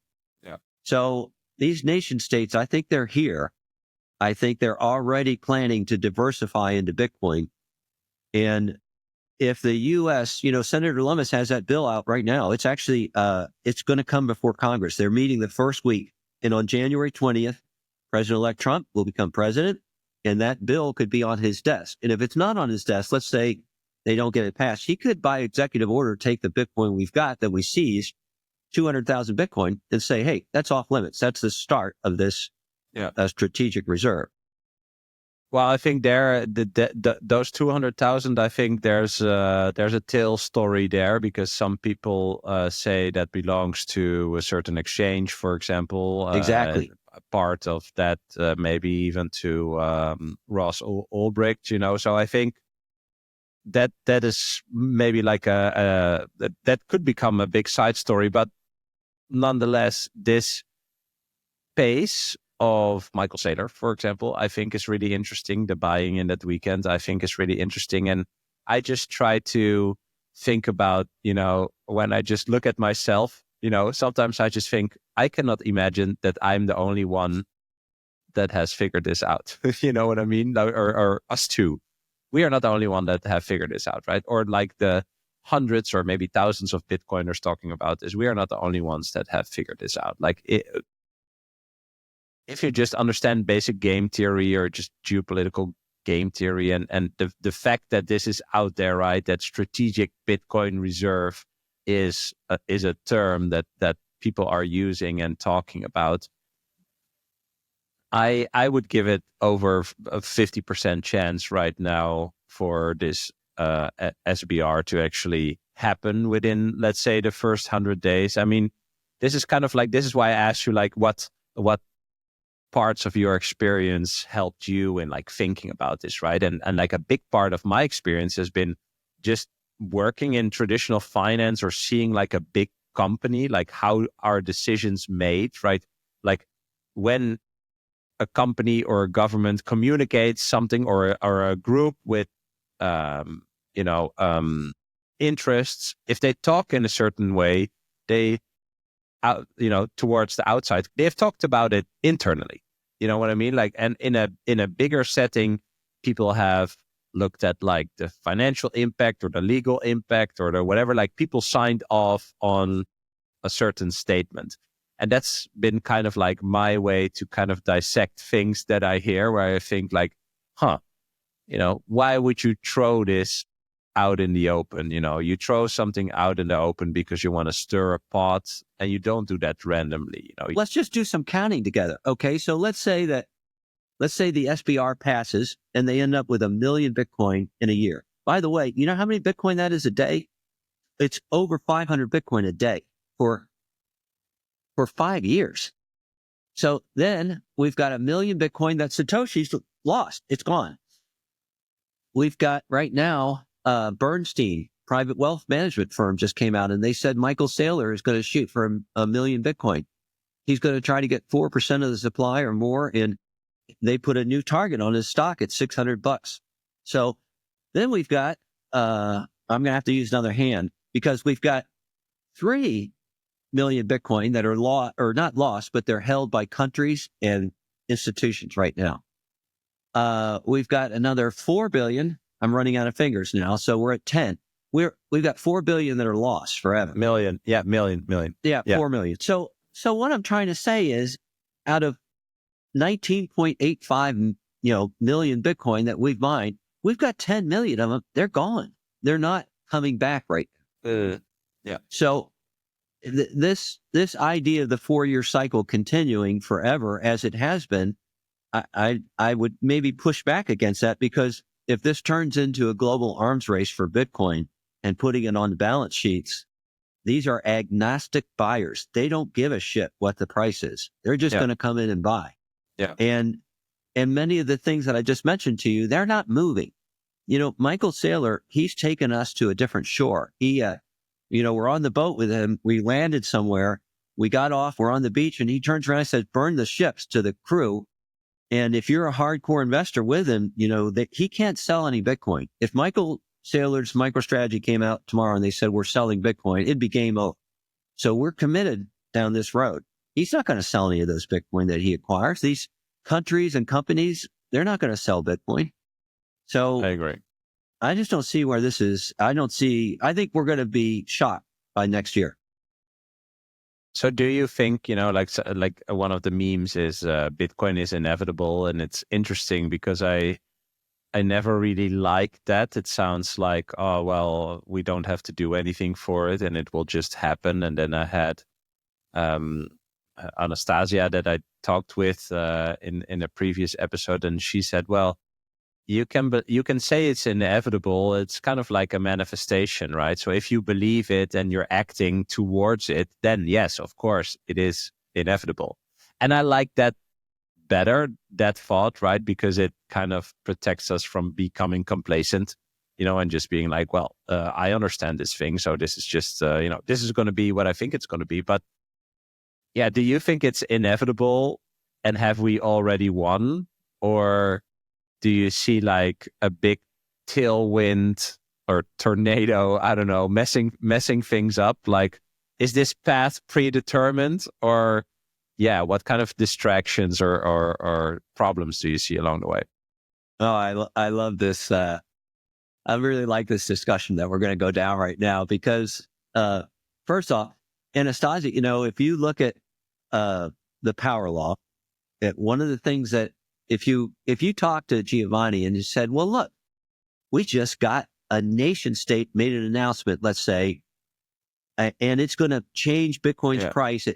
Yeah. So these nation states, I think they're here. I think they're already planning to diversify into Bitcoin. And if the U.S., Senator Lummis has that bill out right now. It's actually, it's going to come before Congress. They're meeting the first week. And on January 20th, President-elect Trump will become president, and that bill could be on his desk. And if it's not on his desk, let's say they don't get it passed, he could, by executive order, take the Bitcoin we've got that we seized, 200,000 Bitcoin, and say, hey, that's off limits. That's the start of this strategic reserve. Well, I think those 200,000, I think there's a tail story there because some people say that belongs to a certain exchange, for example. Exactly. A part of that, maybe even to Ross Ulbricht, So I think that is maybe like that could become a big side story, but nonetheless, this pace of Michael Saylor, for example, I think is really interesting. The buying in that weekend, I think is really interesting. And I just try to think about, when I just look at myself, sometimes I just think I cannot imagine that I'm the only one that has figured this out. You know what I mean? Or us two. We are not the only one that have figured this out, right? Or like the hundreds or maybe thousands of Bitcoiners talking about this. We are not the only ones that have figured this out. If you just understand basic game theory or just geopolitical game theory and the fact that this is out there, right? That strategic Bitcoin reserve is a term that people are using and talking about, I would give it over a 50% chance right now for this SBR to actually happen within, let's say, the first 100 days. I mean, this is kind of like, this is why I asked you, like, what parts of your experience helped you in like thinking about this, right? And like a big part of my experience has been just working in traditional finance or seeing like a big company, like how are decisions made, right? Like when a company or a government communicates something, or a group with interests, if they talk in a certain way, they out towards the outside, they've talked about it internally. You know what I mean? Like, and in a bigger setting, people have looked at like the financial impact or the legal impact or the whatever, like people signed off on a certain statement. And that's been kind of like my way to kind of dissect things that I hear, where I think like, why would you throw this out in the open? You throw something out in the open because you want to stir a pot, and you don't do that randomly. Let's just do some counting together. Okay. So let's say the SBR passes and they end up with 1 million Bitcoin in a year. By the way, you know how many Bitcoin that is a day? It's over 500 Bitcoin a day for 5 years. So then we've got 1 million Bitcoin that Satoshi's lost. It's gone. We've got right now, Bernstein, private wealth management firm, just came out and they said Michael Saylor is going to shoot for 1 million Bitcoin. He's going to try to get 4% of the supply or more. And they put a new target on his stock at $600. So then we've got, I'm going to have to use another hand, because we've got 3 million Bitcoin that are not lost, but they're held by countries and institutions right now. We've got another 4 billion. I'm running out of fingers now. So we're at 10. We've got 4 billion that are lost forever. Million. Yeah. Million. Yeah. 4 million. So what I'm trying to say is, out of 19.85, million Bitcoin that we've mined, we've got 10 million of them. They're gone. They're not coming back right now. Yeah. So this idea of the 4-year cycle continuing forever as it has been, I would maybe push back against that, because if this turns into a global arms race for Bitcoin and putting it on the balance sheets, these are agnostic buyers. They don't give a shit what the price is. They're just going to come in and buy. Yeah. And many of the things that I just mentioned to you, they're not moving. Michael Saylor, he's taken us to a different shore. We're on the boat with him. We landed somewhere. We got off. We're on the beach, and he turns around and says, "Burn the ships," to the crew. And if you're a hardcore investor with him, that he can't sell any Bitcoin. If Michael Saylor's MicroStrategy came out tomorrow and they said we're selling Bitcoin, it'd be game over. So we're committed down this road. He's not going to sell any of those Bitcoin that he acquires. These countries and companies, they're not going to sell Bitcoin. So I agree. I just don't see where this is. I think we're going to be shocked by next year. So do you think, like one of the memes is Bitcoin is inevitable? And it's interesting because I never really liked that. It sounds like, oh, well, we don't have to do anything for it and it will just happen. And then I had Anastasia that I talked with in a previous episode, and she said, well, you can say it's inevitable. It's kind of like a manifestation, right? So if you believe it and you're acting towards it, then yes, of course, it is inevitable. And I like that better, that thought, right? Because it kind of protects us from becoming complacent, and just being like, well, I understand this thing. So this is just, this is going to be what I think it's going to be. But yeah, do you think it's inevitable? And have we already won? Or do you see like a big tailwind or tornado, I don't know, messing things up? Like, is this path predetermined, or what kind of distractions or problems do you see along the way? Oh, I love this. I really like this discussion that we're going to go down right now, because first off, Anastasia, if you look at the power law, one of the things that if you talk to Giovanni and you said, well, look, we just got a nation state made an announcement, let's say and it's going to change Bitcoin's price.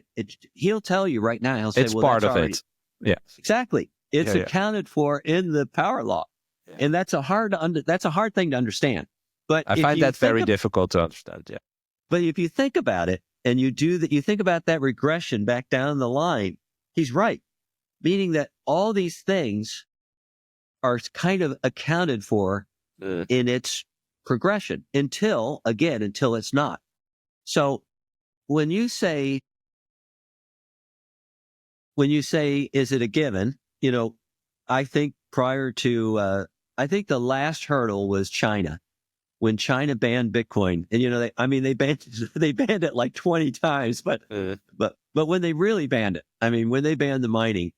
He'll tell you right now. He'll say, It's well, part that's of already, it. Yeah, exactly. It's accounted for in the power law, and that's a hard thing to understand. But I find that very difficult to understand. Yeah, but if you think about it, and you do that, you think about that regression back down the line. He's right, meaning that all these things are kind of accounted for in its progression until it's not. So when you say, is it a given? I think I think the last hurdle was China. When China banned Bitcoin, and they banned it like 20 times, but when they really banned it, when they banned the mining,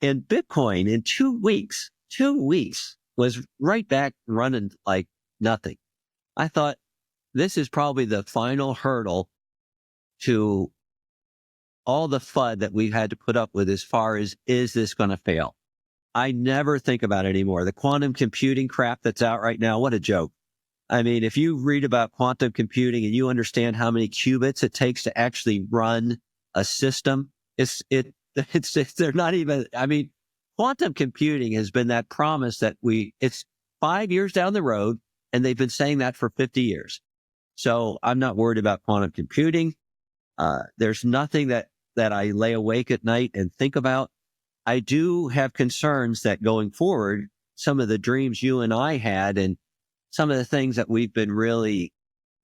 and Bitcoin in 2 weeks was right back running like nothing. I thought this is probably the final hurdle to all the FUD that we've had to put up with as far as, is this going to fail? I never think about it anymore. The quantum computing crap that's out right now, what a joke. If you read about quantum computing and you understand how many qubits it takes to actually run a system, they're not even, quantum computing has been that promise that it's 5 years down the road, and they've been saying that for 50 years. So I'm not worried about quantum computing. There's nothing that I lay awake at night and think about. I do have concerns that going forward, some of the dreams you and I had and some of the things that we've been really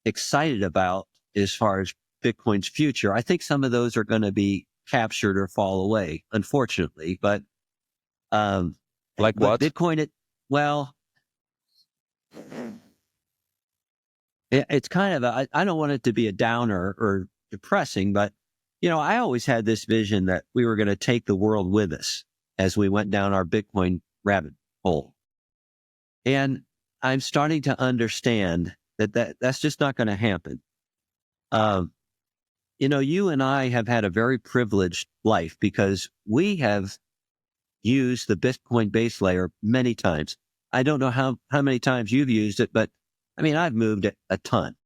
excited about as far as Bitcoin's future, I think some of those are going to be captured or fall away, unfortunately. But like what? Bitcoin, it's kind of I don't want it to be a downer or depressing, but I always had this vision that we were going to take the world with us as we went down our Bitcoin rabbit hole. And I'm starting to understand that's just not going to happen. You and I have had a very privileged life because we have used the Bitcoin base layer many times. I don't know how many times you've used it, but I've moved it a ton.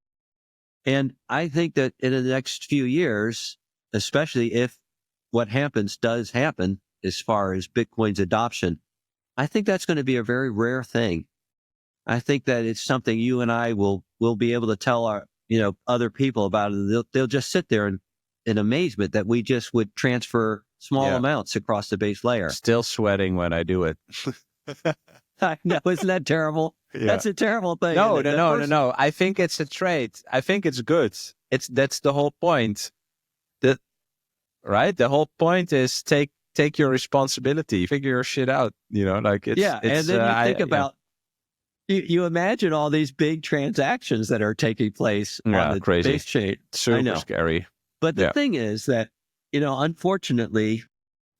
And I think that in the next few years, especially if what happens does happen as far as Bitcoin's adoption, I think that's going to be a very rare thing. I think that it's something you and I will be able to tell our, other people about it. They'll just sit there in amazement that we just would transfer small amounts across the base layer. Still sweating when I do it. I know, isn't that terrible? Yeah. That's a terrible thing. No. I think it's a trait. I think it's good. That's the whole point. Right? The whole point is take your responsibility, figure your shit out. And then you think about. You imagine all these big transactions that are taking place on the base chain. Super scary. But the thing is that, unfortunately,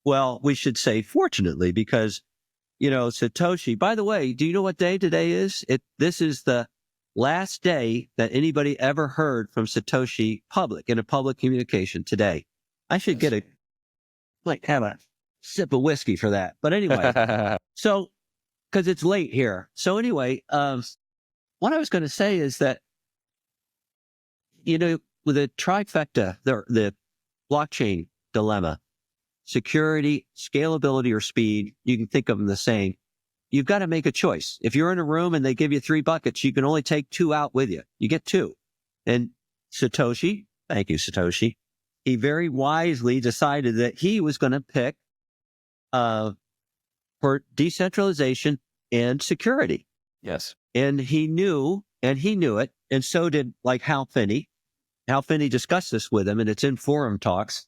we should say fortunately, because, Satoshi, by the way, do you know what day today is? This is the last day that anybody ever heard from Satoshi in a public communication today. I should have a sip of whiskey for that. But anyway, so, because it's late here. So anyway, what I was going to say is that, with the trifecta, the blockchain dilemma, security, scalability, or speed, you can think of them the same. You've got to make a choice. If you're in a room and they give you 3 buckets, you can only take 2 out with you. You get 2. And Satoshi, thank you, Satoshi, he very wisely decided that he was going to pick for decentralization and security. Yes. And he knew it. And so did Hal Finney. Hal Finney discussed this with him, and it's in forum talks.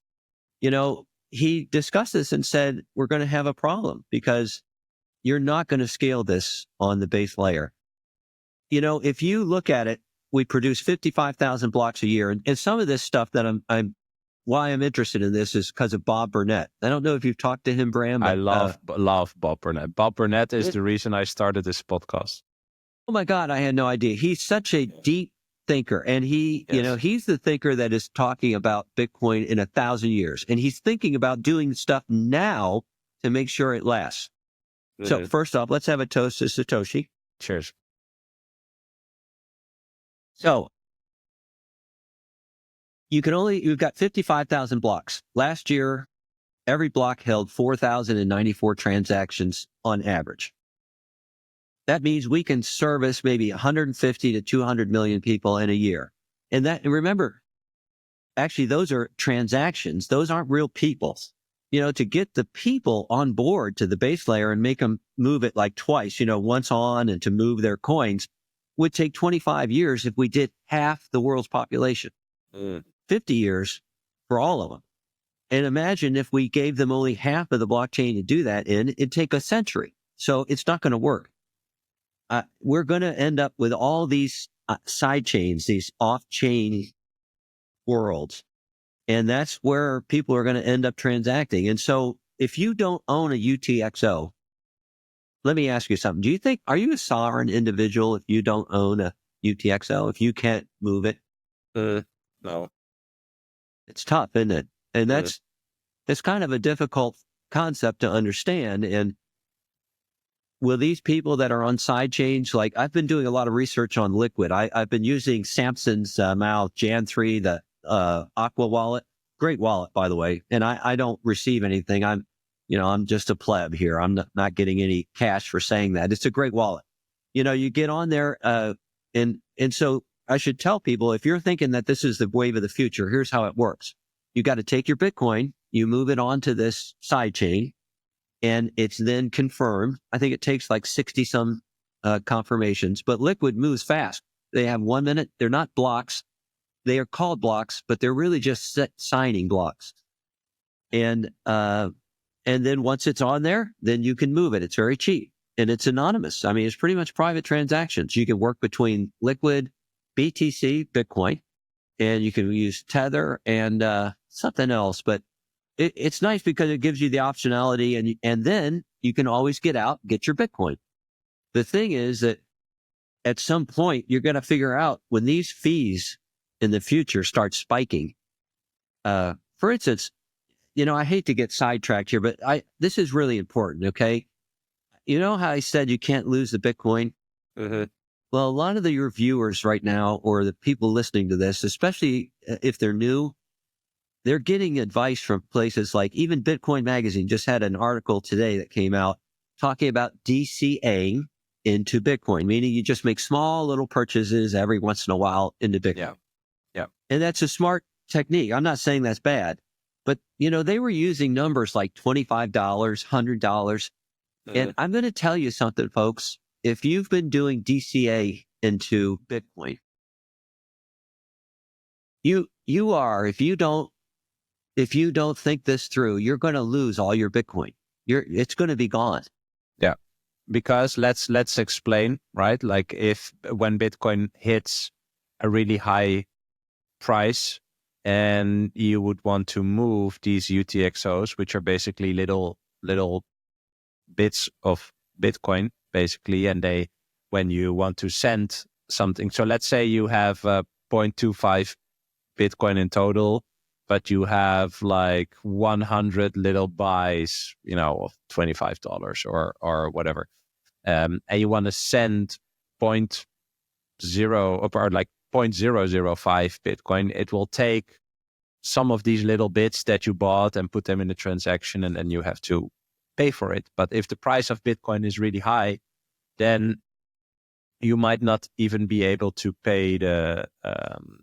He discussed this and said, we're going to have a problem because you're not going to scale this on the base layer. If you look at it, we produce 55,000 blocks a year. And some of this stuff that why I'm interested in this is because of Bob Burnett. I don't know if you've talked to him, Bram. But, I love Bob Burnett. Bob Burnett is the reason I started this podcast. Oh my God, I had no idea. He's such a deep thinker. And he's the thinker that is talking about Bitcoin in 1,000 years. And he's thinking about doing stuff now to make sure it lasts. Mm-hmm. So first off, let's have a toast to Satoshi. Cheers. So you've got 55,000 blocks. Last year, every block held 4,094 transactions on average. That means we can service maybe 150 to 200 million people in a year. And remember, actually, those are transactions. Those aren't real people. To get the people on board to the base layer and make them move it like twice, once on and to move their coins would take 25 years if we did half the world's population. 50 years for all of them. And imagine if we gave them only half of the blockchain to do that in, it'd take a century. So it's not going to work. We're going to end up with all these side chains, these off-chain worlds. And that's where people are going to end up transacting. And so if you don't own a UTXO, let me ask you something. Are you a sovereign individual if you don't own a UTXO, if you can't move it? No. It's tough, isn't it? And it's kind of a difficult concept to understand. And will these people that are on side chains, like I've been doing a lot of research on Liquid. I've been using Samson's Mouth Jan 3, the Aqua wallet. Great wallet, by the way. And I don't receive anything. I'm just a pleb here. I'm not getting any cash for saying that. It's a great wallet. You get on there, and so I should tell people, if you're thinking that this is the wave of the future, here's how it works. You got to take your Bitcoin, you move it onto this side chain, and it's then confirmed. I think it takes like 60 some confirmations, but Liquid moves fast. They have 1 minute. They're not blocks. They are called blocks, but they're really just signing blocks. And then once it's on there, then you can move it. It's very cheap and it's anonymous. I mean, it's pretty much private transactions. You can work between Liquid, BTC, Bitcoin, and you can use Tether and something else. But it's nice because it gives you the optionality, and then you can always get out, get your Bitcoin. The thing is that at some point, you're going to figure out when these fees in the future start spiking. For instance, I hate to get sidetracked here, but this is really important, okay? You know how I said you can't lose the Bitcoin? Mm-hmm. Well, a lot of your viewers right now, or the people listening to this, especially if they're new, they're getting advice from places like even Bitcoin Magazine just had an article today that came out talking about DCAing into Bitcoin, meaning you just make small little purchases every once in a while into Bitcoin. Yeah. And that's a smart technique. I'm not saying that's bad, but they were using numbers like $25, $100. And I'm going to tell you something, folks. If you've been doing DCA into Bitcoin, you are, if you don't think this through, you're going to lose all your Bitcoin. It's going to be gone. Yeah. Because let's explain, right? Like when Bitcoin hits a really high price and you would want to move these UTXOs, which are basically little bits of Bitcoin, basically, and when you want to send something. So let's say you have 0.25 Bitcoin in total, but you have like 100 little buys, of $25 or whatever. And you want to send 0.0 or like 0.005 Bitcoin. It will take some of these little bits that you bought and put them in the transaction, and then you have to pay for it. But if the price of Bitcoin is really high, then you might not even be able to pay the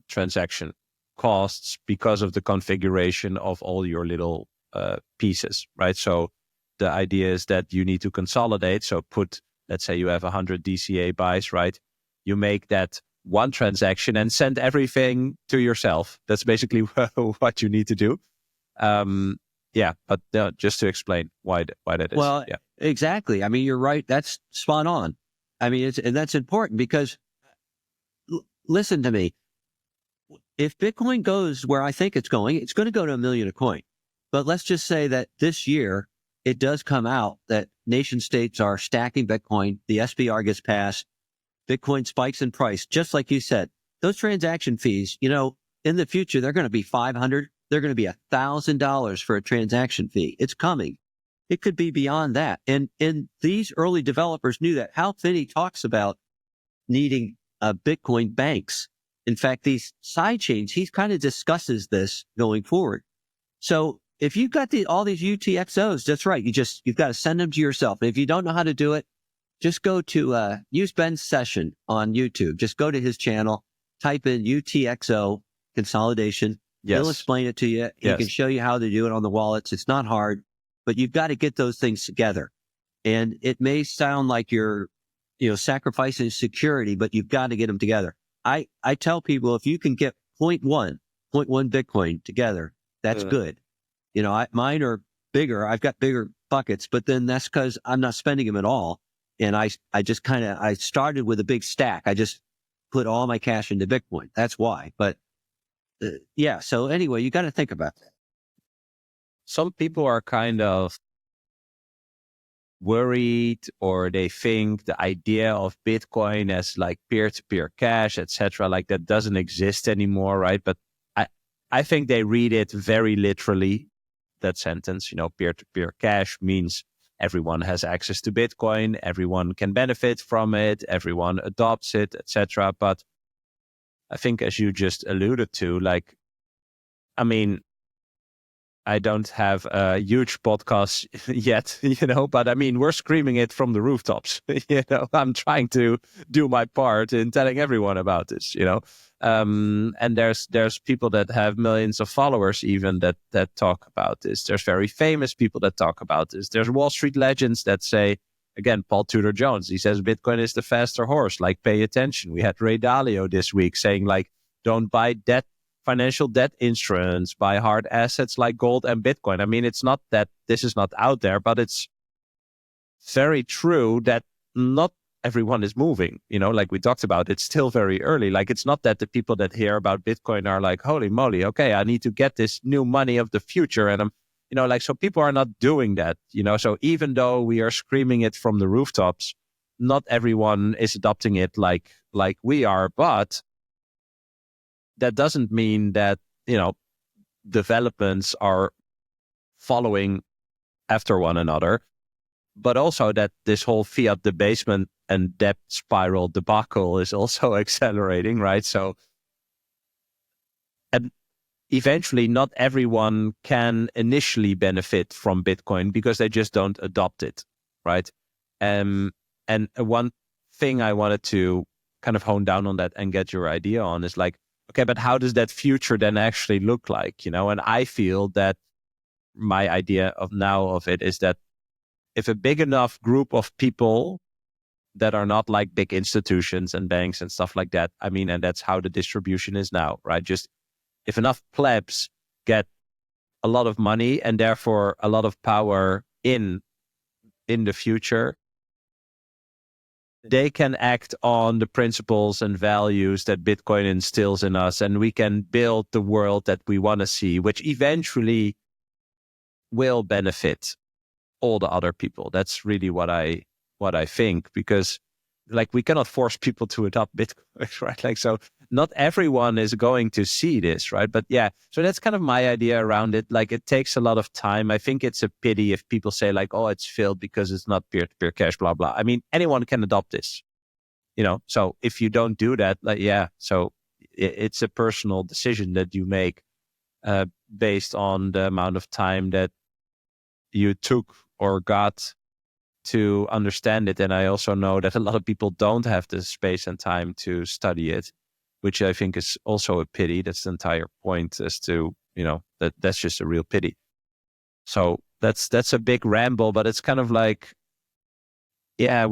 transaction costs because of the configuration of all your little pieces, right? So the idea is that you need to consolidate. So let's say you have 100 DCA buys, right? You make that one transaction and send everything to yourself. That's basically what you need to do. But just to explain why that is. Well, exactly. I mean, you're right. That's spot on. I mean, and that's important because listen to me. If Bitcoin goes where I think it's going to go to $1 million a coin. But let's just say that this year it does come out that nation states are stacking Bitcoin. The SBR gets passed. Bitcoin spikes in price, just like you said. Those transaction fees, in the future, they're going to be $500. They're going to be $1,000 for a transaction fee. It's coming. It could be beyond that. And these early developers knew that. Hal Finney talks about needing Bitcoin banks. In fact, these side chains, he kind of discusses this going forward. So if you've got all these UTXOs, that's right. You've got to send them to yourself. And if you don't know how to do it, just go to use Ben's session on YouTube. Just go to his channel, type in UTXO consolidation. Yes. He'll explain it to you. He Yes. can show you how to do it on the wallets. It's not hard, but you've got to get those things together. And it may sound like you're, sacrificing security, but you've got to get them together. I tell people, if you can get 0.1 Bitcoin together, that's good. Mine are bigger. I've got bigger buckets, but then that's because I'm not spending them at all. And I just I started with a big stack. I just put all my cash into Bitcoin. That's why. But yeah. So anyway, you got to think about that. Some people are kind of worried, or they think the idea of Bitcoin as like peer-to-peer cash, etc., like that doesn't exist anymore, right? But I think they read it very literally, that sentence. Peer-to-peer cash means everyone has access to Bitcoin, everyone can benefit from it, everyone adopts it, etc. But I think, as you just alluded to, I don't have a huge podcast yet, but we're screaming it from the rooftops. I'm trying to do my part in telling everyone about this, and there's people that have millions of followers even that talk about this. There's very famous people that talk about this. There's Wall Street legends that say, again, Paul Tudor Jones, he says Bitcoin is the faster horse, pay attention. We had Ray Dalio this week saying don't buy financial debt instruments, buy hard assets like gold and Bitcoin. It's not that this is not out there, but it's very true that not everyone is moving. Like we talked about, it's still very early. It's not that the people that hear about Bitcoin are like, holy moly, okay, I need to get this new money of the future. And so people are not doing that, so even though we are screaming it from the rooftops, not everyone is adopting it like we are. But that doesn't mean that, developments are following after one another, but also that this whole fiat debasement and debt spiral debacle is also accelerating, right? So, and eventually not everyone can initially benefit from Bitcoin because they just don't adopt it, right? And one thing I wanted to kind of hone down on that and get your idea on is okay, but how does that future then actually look like? And I feel that my idea of it is that if a big enough group of people that are not like big institutions and banks and stuff like that, and that's how the distribution is now, right? Just if enough plebs get a lot of money and therefore a lot of power in the future, they can act on the principles and values that Bitcoin instills in us, and we can build the world that we want to see, which eventually will benefit all the other people. That's really what I think, because we cannot force people to adopt Bitcoin, right? So not everyone is going to see this, right? But yeah, so that's kind of my idea around it. It takes a lot of time. I think it's a pity if people say oh, it's failed because it's not peer-to-peer cash, blah, blah. Anyone can adopt this, so if you don't do that, so it's a personal decision that you make based on the amount of time that you took or got to understand it. And I also know that a lot of people don't have the space and time to study it, which I think is also a pity. That's the entire point, as to, that's just a real pity. So that's a big ramble, but it's kind of we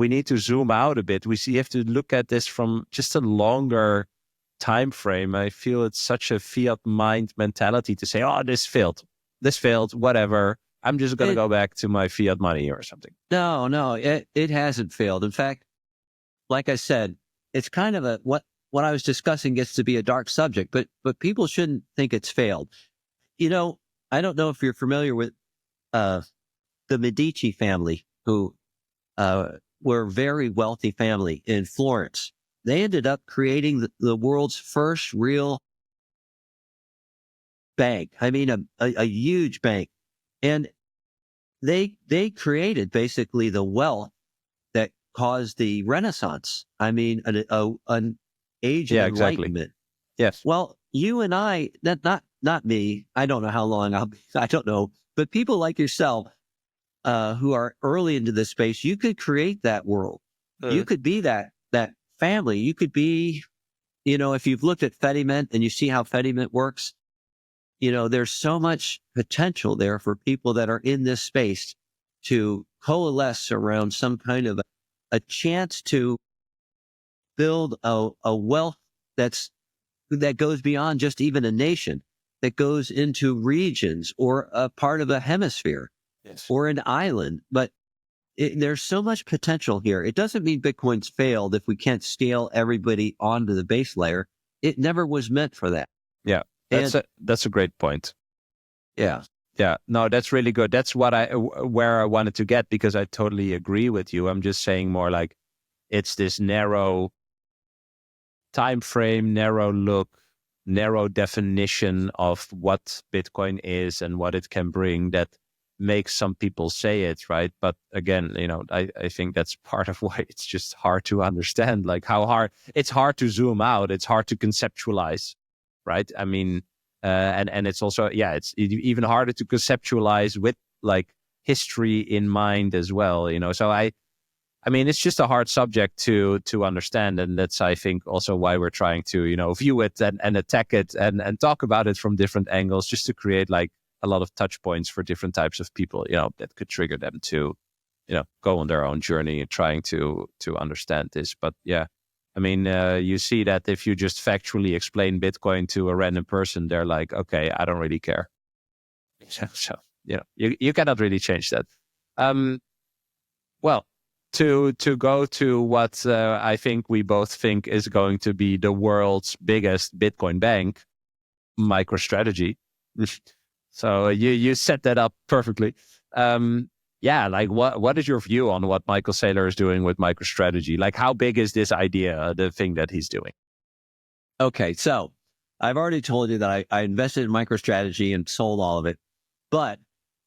need to zoom out a bit. You have to look at this from just a longer time frame. I feel it's such a fiat mind mentality to say, oh, this failed, whatever. I'm just going to go back to my fiat money or something. No, it hasn't failed. In fact, like I said, it's kind of what I was discussing gets to be a dark subject, but people shouldn't think it's failed. I don't know if you're familiar with the Medici family, who were a very wealthy family in Florence. They ended up creating the world's first real bank. A huge bank. And they created basically the wealth that caused the Renaissance. An age of enlightenment. Yes. Well, you and I, not me. I don't know how long I don't know, but people like yourself who are early into this space, you could create that world. You could be that family. You could be, if you've looked at Fediment and you see how Fediment works, there's so much potential there for people that are in this space to coalesce around some kind of a chance to build a wealth that goes beyond just even a nation, that goes into regions or a part of a hemisphere or an island. But there's so much potential here. It doesn't mean Bitcoin's failed if we can't scale everybody onto the base layer. It never was meant for that. Yeah, that's a great point. Yeah. Yeah, no, that's really good. That's where I wanted to get, because I totally agree with you. I'm just saying more like it's this narrow time frame, narrow look, narrow definition of what Bitcoin is and what it can bring that makes some people say it, right? But again, I think that's part of why it's just hard to understand, like it's hard to zoom out. It's hard to conceptualize, right? I mean, and it's also, it's even harder to conceptualize with like history in mind as well, So I mean, it's just a hard subject to understand, and that's, I think, also why we're trying to view it and attack it and talk about it from different angles, just to create like a lot of touch points for different types of people, that could trigger them to go on their own journey and trying to understand this. But yeah, I mean, you see that if you just factually explain Bitcoin to a random person, they're like, okay, I don't really care. So you cannot really change that. Well, to go to what I think we both think is going to be the world's biggest Bitcoin bank, MicroStrategy. So you set that up perfectly. Like what is your view on what Michael Saylor is doing with MicroStrategy? Like, how big is this idea, the thing that he's doing? Okay, so I've already told you that I invested in MicroStrategy and sold all of it. But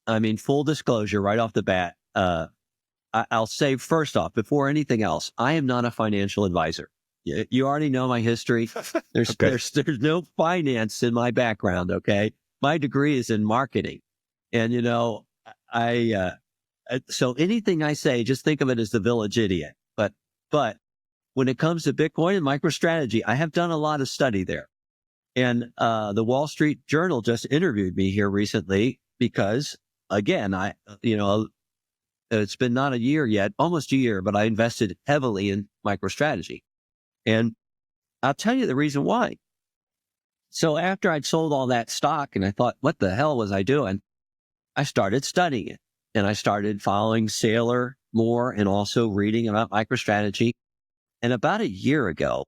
I mean, full disclosure right off the bat, I'll say first off, before anything else, I am not a financial advisor. You already know my history. There's no finance in my background. Okay, my degree is in marketing, and so anything I say, just think of it as the village idiot. But when it comes to Bitcoin and MicroStrategy, I have done a lot of study there, and the Wall Street Journal just interviewed me here recently because, again, it's been not a year yet, almost a year, but I invested heavily in MicroStrategy. And I'll tell you the reason why. So after I'd sold all that stock and I thought, what the hell was I doing? I started studying it, and I started following Saylor more and also reading about MicroStrategy. And about a year ago,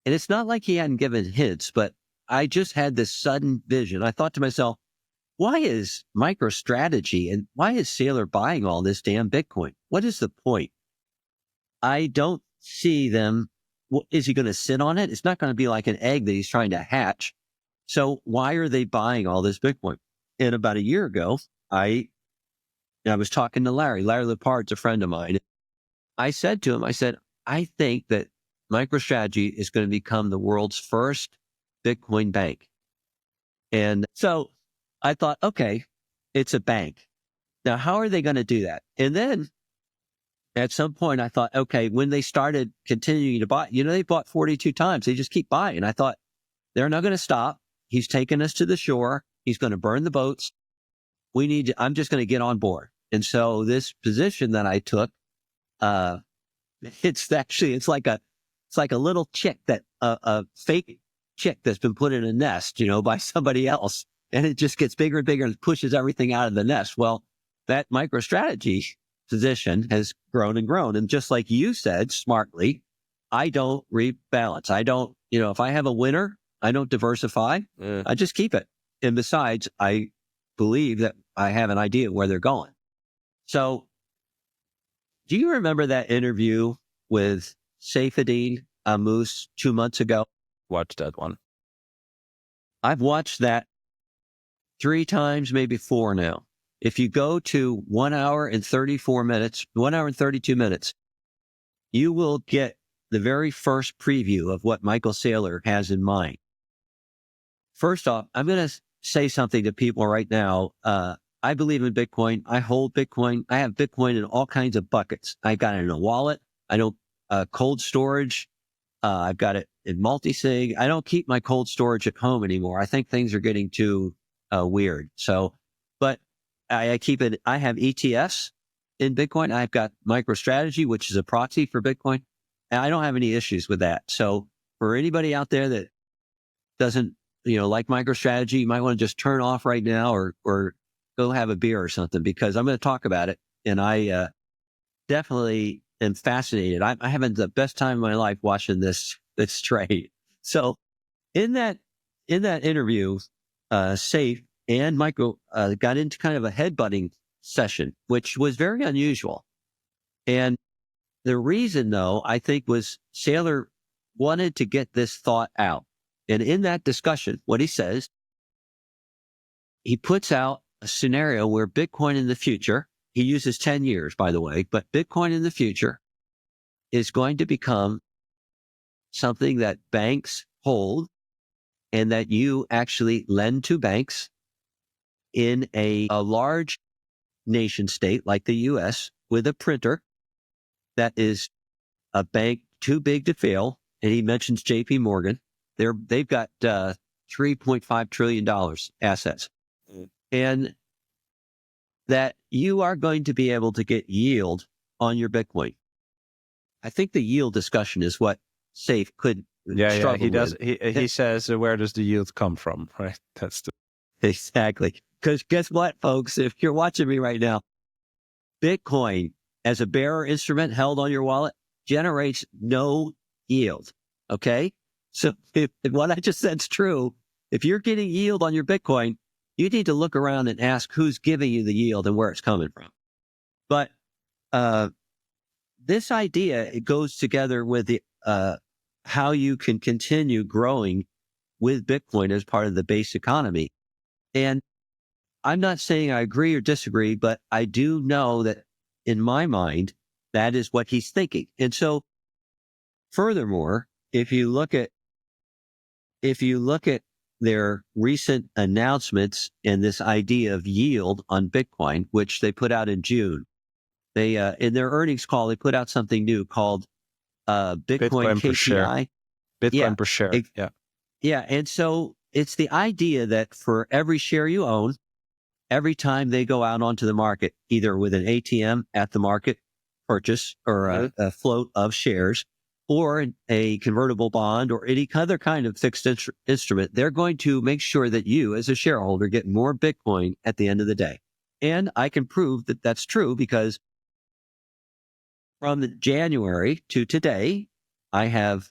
and it's not like he hadn't given hints, but I just had this sudden vision. I thought to myself, why is MicroStrategy and why is Saylor buying all this damn Bitcoin? What is the point? I don't see them. Is he going to sit on it? It's not going to be like an egg that he's trying to hatch. So why are they buying all this Bitcoin? And about a year ago, I was talking to Larry. Larry Lepard's a friend of mine. I said to him, I think that MicroStrategy is going to become the world's first Bitcoin bank. And so I thought, okay, it's a bank. Now, how are they going to do that? And then at some point I thought, okay, when they started continuing to buy, they bought 42 times. They just keep buying. I thought, they're not going to stop. He's taking us to the shore. He's going to burn the boats. I'm just going to get on board. And so this position that I took, it's like a little chick a fake chick that's been put in a nest, by somebody else. And it just gets bigger and bigger and pushes everything out of the nest. Well, that MicroStrategy position has grown and grown. And just like you said smartly, I don't rebalance. I don't, if I have a winner, I don't diversify. I just keep it. And besides, I believe that I have an idea where they're going. So do you remember that interview with Saifedean Ammous 2 months ago? Watch that one. I've watched that 3 times, maybe 4 now. If you go to 1 hour and 34 minutes, 1 hour and 32 minutes, you will get the very first preview of what Michael Saylor has in mind. First off, I'm going to say something to people right now. I believe in Bitcoin. I hold Bitcoin. I have Bitcoin in all kinds of buckets. I got it in a wallet. I don't cold storage. I've got it in multi-sig. I don't keep my cold storage at home anymore. I think things are getting too weird. So, but I keep it. I have ETFs in Bitcoin. I've got MicroStrategy, which is a proxy for Bitcoin. And I don't have any issues with that. So for anybody out there that doesn't, like MicroStrategy, you might want to just turn off right now or go have a beer or something, because I'm going to talk about it. And I definitely am fascinated. I'm having the best time of my life watching this trade. So in that interview, Safe and Michael got into kind of a headbutting session, which was very unusual. And the reason, though, I think, was Saylor wanted to get this thought out. And in that discussion, what he says, he puts out a scenario where Bitcoin in the future, he uses 10 years, by the way, but Bitcoin in the future is going to become something that banks hold and that you actually lend to banks in a large nation state like the U.S. with a printer that is a bank too big to fail. And he mentions JP Morgan. They've got $3.5 trillion assets. And that you are going to be able to get yield on your Bitcoin. I think the yield discussion is what Safe could struggle he does. with. He says, where does the yield come from? Right. That's the Exactly. Because guess what, folks? If you're watching me right now, Bitcoin as a bearer instrument held on your wallet generates no yield. Okay? So if what I just said is true, if you're getting yield on your Bitcoin, you need to look around and ask who's giving you the yield and where it's coming from. But this idea, it goes together with the how you can continue growing with Bitcoin as part of the base economy. And I'm not saying I agree or disagree, but I do know that in my mind, that is what he's thinking. And so furthermore, if you look at their recent announcements and this idea of yield on Bitcoin, which they put out in June, they in their earnings call, they put out something new called Bitcoin per share. KPI. Bitcoin per share. Yeah. And so it's the idea that for every share you own, every time they go out onto the market, either with an ATM at the market purchase or a float of shares, or a convertible bond or any other kind of fixed instrument, they're going to make sure that you as a shareholder get more Bitcoin at the end of the day. And I can prove that that's true because from January to today, I have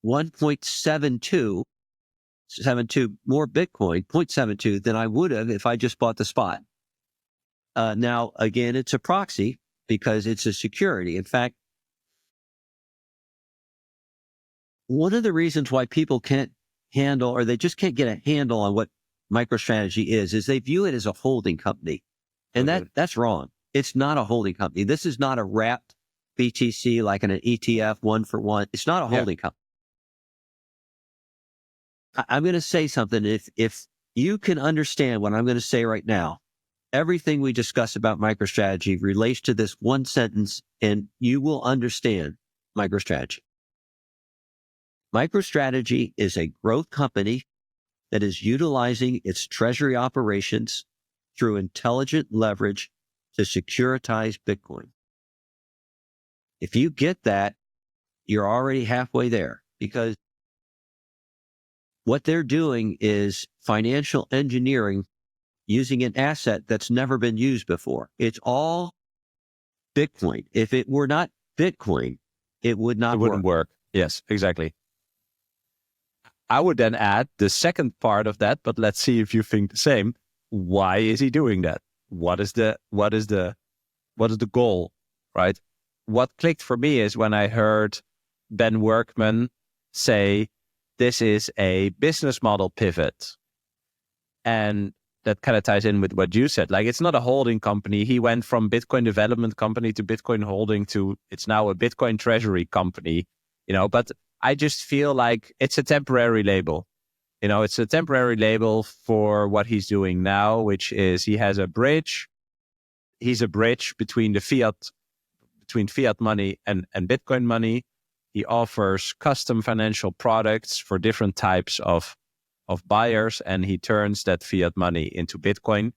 1.72 more Bitcoin, 0.72 than I would have if I just bought the spot. Now, again, it's a proxy because it's a security. In fact, one of the reasons why people can't handle, or they just can't get a handle on what MicroStrategy is they view it as a holding company. And that's wrong. It's not a holding company. This is not a wrapped BTC like in an ETF 1-for-1. It's not a holding company. I'm going to say something. If you can understand what I'm going to say right now, everything we discuss about MicroStrategy relates to this one sentence, and you will understand MicroStrategy. MicroStrategy is a growth company that is utilizing its treasury operations through intelligent leverage to securitize Bitcoin. If you get that, you're already halfway there, because what they're doing is financial engineering using an asset that's never been used before. It's all Bitcoin. If it were not Bitcoin, it would not work. It wouldn't work. Yes, exactly. I would then add the second part of that, but let's see if you think the same. Why is he doing that? What is the goal, right? What clicked for me is when I heard Ben Workman say, this is a business model pivot. And that kind of ties in with what you said. Like, it's not a holding company. He went from Bitcoin development company to Bitcoin holding to, it's now a Bitcoin treasury company. But I just feel like it's a temporary label. It's a temporary label for what he's doing now, which is he has a bridge. He's a bridge between fiat money and Bitcoin money. He offers custom financial products for different types of buyers, and he turns that fiat money into Bitcoin,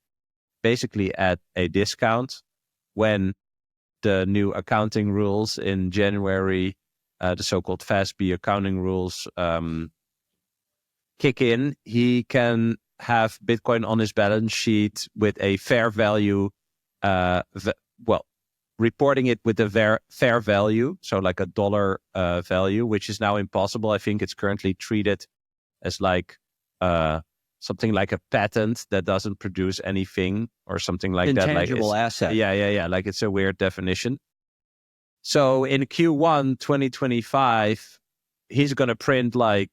basically at a discount. When the new accounting rules in January, the so-called FASB accounting rules, kick in, he can have Bitcoin on his balance sheet with a fair value, reporting it with a fair value, so like a dollar value, which is now impossible. I think it's currently treated as like something like a patent that doesn't produce anything or something like that. Intangible asset. Yeah. Like it's a weird definition. So in Q1 2025, he's going to print like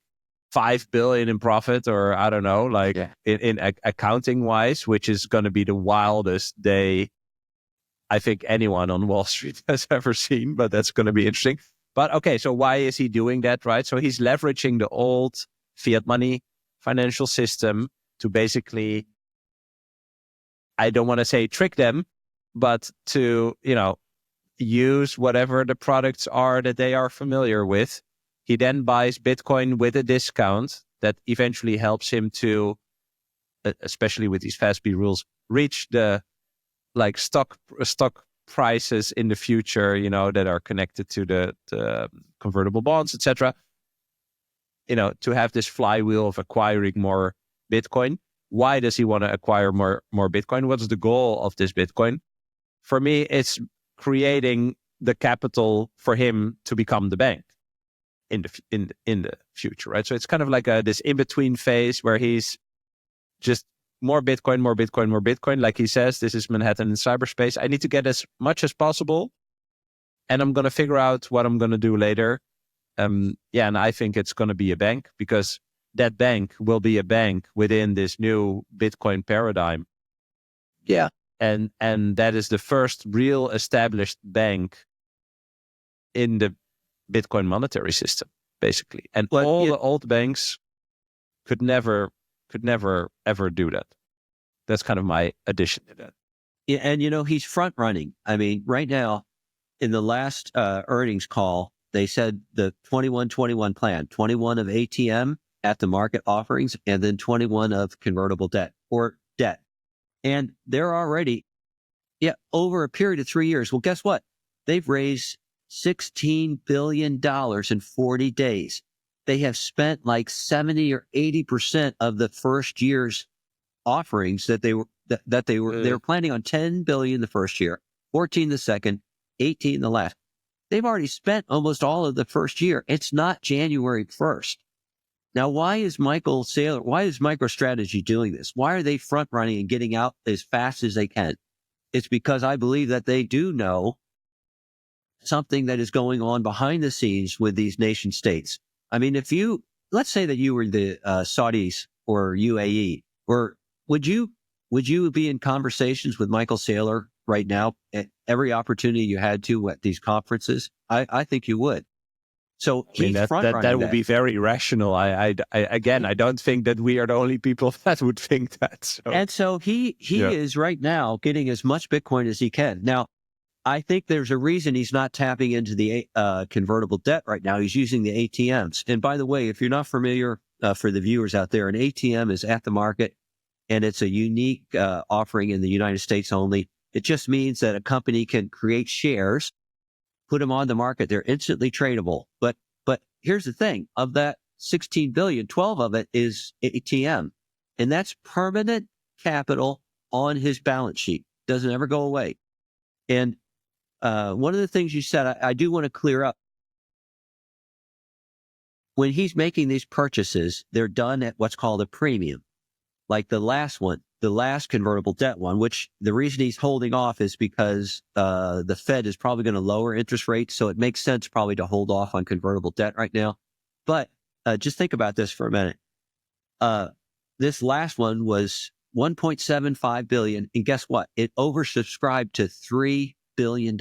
5 billion in profit, or I don't know, like in accounting wise, which is going to be the wildest day I think anyone on Wall Street has ever seen, but that's going to be interesting. But okay, so why is he doing that, right? So he's leveraging the old fiat money financial system to basically, I don't want to say trick them, but to, use whatever the products are that they are familiar with. He then buys Bitcoin with a discount that eventually helps him to, especially with these FASB rules, reach the like stock prices in the future, that are connected to the convertible bonds, etc. To have this flywheel of acquiring more Bitcoin. Why does he want to acquire more Bitcoin? What's the goal of this Bitcoin? For me, it's creating the capital for him to become the bank in the future, right? So it's kind of like this in-between phase where he's just more Bitcoin. Like he says, this is Manhattan in cyberspace. I need to get as much as possible, and I'm going to figure out what I'm going to do later. And I think it's going to be a bank, because that bank will be a bank within this new Bitcoin paradigm. Yeah. And that is the first real established bank in the Bitcoin monetary system, basically. And the old banks could never ever do that. That's kind of my addition to that. Yeah, and he's front running. I mean, right now, in the last earnings call, they said the 21-21 plan, 21 of ATM at the market offerings, and then 21 of convertible debt or debt. And they're already, over a period of 3 years. Well, guess what? They've raised $16 billion in 40 days. They have spent like 70 or 80% of the first year's offerings that they were planning on 10 billion the first year, 14 the second, 18 the last. They've already spent almost all of the first year. It's not January 1st. Now, why is MicroStrategy doing this? Why are they front running and getting out as fast as they can? It's because I believe that they do know something that is going on behind the scenes with these nation states. I mean, let's say that you were the Saudis or UAE, or would you be in conversations with Michael Saylor right now at every opportunity you had to at these conferences? I think you would. So that would be very rational. I don't think that we are the only people that would think that. So. And so he is right now getting as much Bitcoin as he can. Now, I think there's a reason he's not tapping into the convertible debt right now. He's using the ATMs. And by the way, if you're not familiar, for the viewers out there, an ATM is at the market, and it's a unique offering in the United States only. It just means that a company can create shares, put them on the market. They're instantly tradable. But here's the thing. Of that 16 billion, 12 of it is ATM. And that's permanent capital on his balance sheet. Doesn't ever go away. And one of the things you said, I do want to clear up. When he's making these purchases, they're done at what's called a premium. Like the last one, the last convertible debt one, which the reason he's holding off is because the Fed is probably going to lower interest rates. So it makes sense probably to hold off on convertible debt right now. But just think about this for a minute. This last one was 1.75 billion. And guess what? It oversubscribed to $3 billion.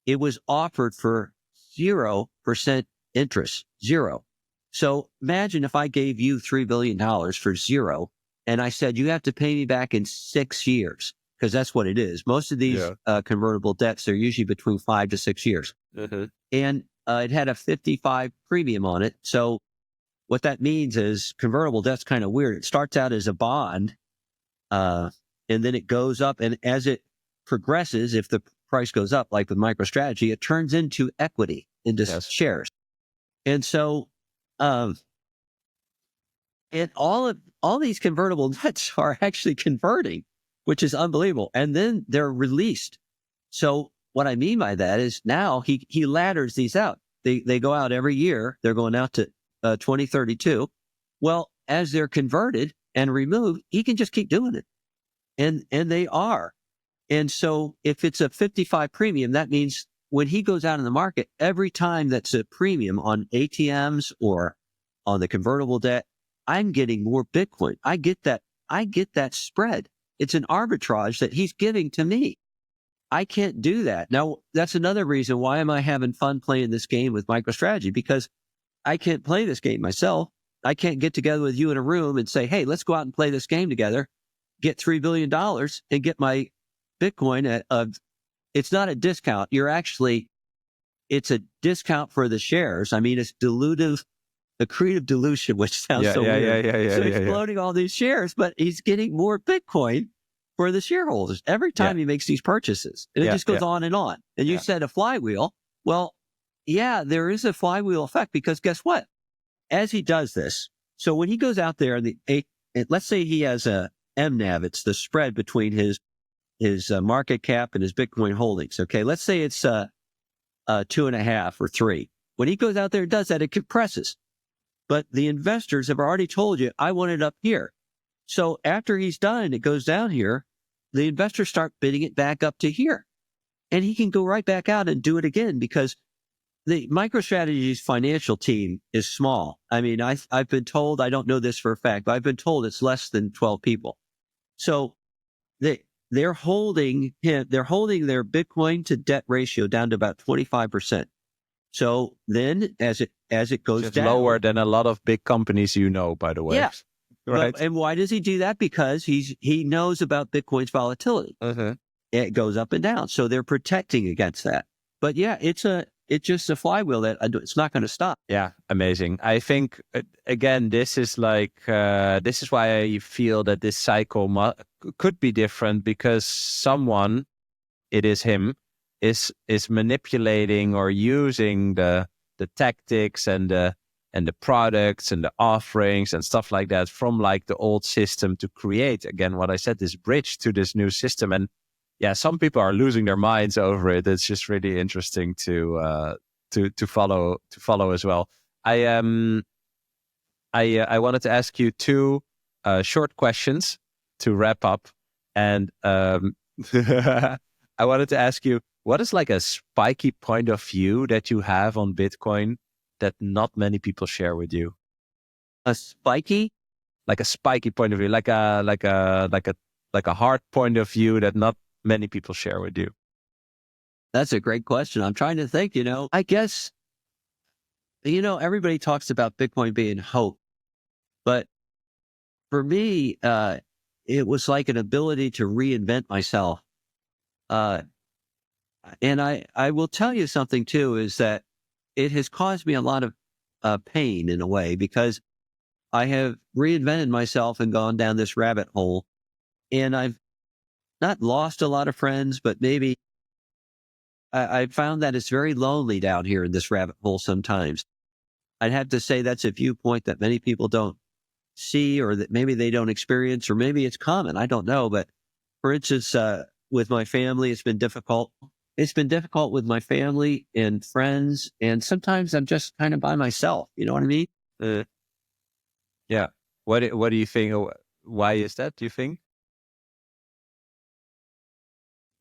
It was offered for 0% interest, zero. So imagine if I gave you $3 billion for zero, and I said, you have to pay me back in 6 years, because that's what it is. Most of these convertible debts are usually between 5 to 6 years. And it had a 55 premium on it. So what that means is convertible debt's kind of weird. It starts out as a bond, and then it goes up. And as it progresses, if the price goes up, like with MicroStrategy, it turns into equity, into shares. And so, and all these convertible debts are actually converting, which is unbelievable. And then they're released. So what I mean by that is now he ladders these out. They go out every year. They're going out to 2032. Well, as they're converted and removed, he can just keep doing it. And they are. And so if it's a 55 premium, that means when he goes out in the market, every time that's a premium on ATMs or on the convertible debt, I'm getting more Bitcoin. I get that spread. It's an arbitrage that he's giving to me. I can't do that. Now, that's another reason why am I having fun playing this game with MicroStrategy, because I can't play this game myself. I can't get together with you in a room and say, hey, let's go out and play this game together, get $3 billion and get my Bitcoin at it's not a discount. It's a discount for the shares. I mean, it's dilutive, accretive dilution, which sounds so weird. So he's floating all these shares, but he's getting more Bitcoin for the shareholders every time he makes these purchases. And it just goes on and on. And you said a flywheel. Well, yeah, there is a flywheel effect, because guess what? As he does this, so when he goes out there, let's say he has a MNAV, it's the spread between his market cap and his Bitcoin holdings. Okay, let's say it's 2.5 or 3. When he goes out there and does that, it compresses. But the investors have already told you, I want it up here. So after he's done and it goes down here, the investors start bidding it back up to here. And he can go right back out and do it again, because the MicroStrategy's financial team is small. I mean, I've been told, I don't know this for a fact, but I've been told it's less than 12 people. So they're holding their Bitcoin to debt ratio down to about 25%. So then as it goes Just down, lower than a lot of big companies, by the way. Yeah. Right. And why does he do that? Because he knows about Bitcoin's volatility. It goes up and down. So they're protecting against that. But yeah, it's just a flywheel that it's not going to stop. Yeah, amazing. I think, again, this is why I feel that this cycle could be different, because someone, it is him, is manipulating or using the tactics and the products and the offerings and stuff like that from like the old system to create, again, what I said, this bridge to this new system. And yeah, some people are losing their minds over it. It's just really interesting to follow as well. I wanted to ask you 2 short questions to wrap up, and I wanted to ask you, what is like a spiky point of view that you have on Bitcoin that not many people share with you? A spiky? Like a spiky point of view, like a hard point of view that not many people share with you. That's a great question. I'm trying to think, I guess, everybody talks about Bitcoin being hope, but for me, it was like an ability to reinvent myself. And I will tell you something too, is that it has caused me a lot of pain in a way, because I have reinvented myself and gone down this rabbit hole, and I've not lost a lot of friends, but maybe I found that it's very lonely down here in this rabbit hole sometimes. I'd have to say that's a viewpoint that many people don't see, or that maybe they don't experience, or maybe it's common. I don't know. But for instance, with my family, it's been difficult. It's been difficult with my family and friends. And sometimes I'm just kind of by myself. You know what I mean? Yeah. What do you think? Why is that, do you think?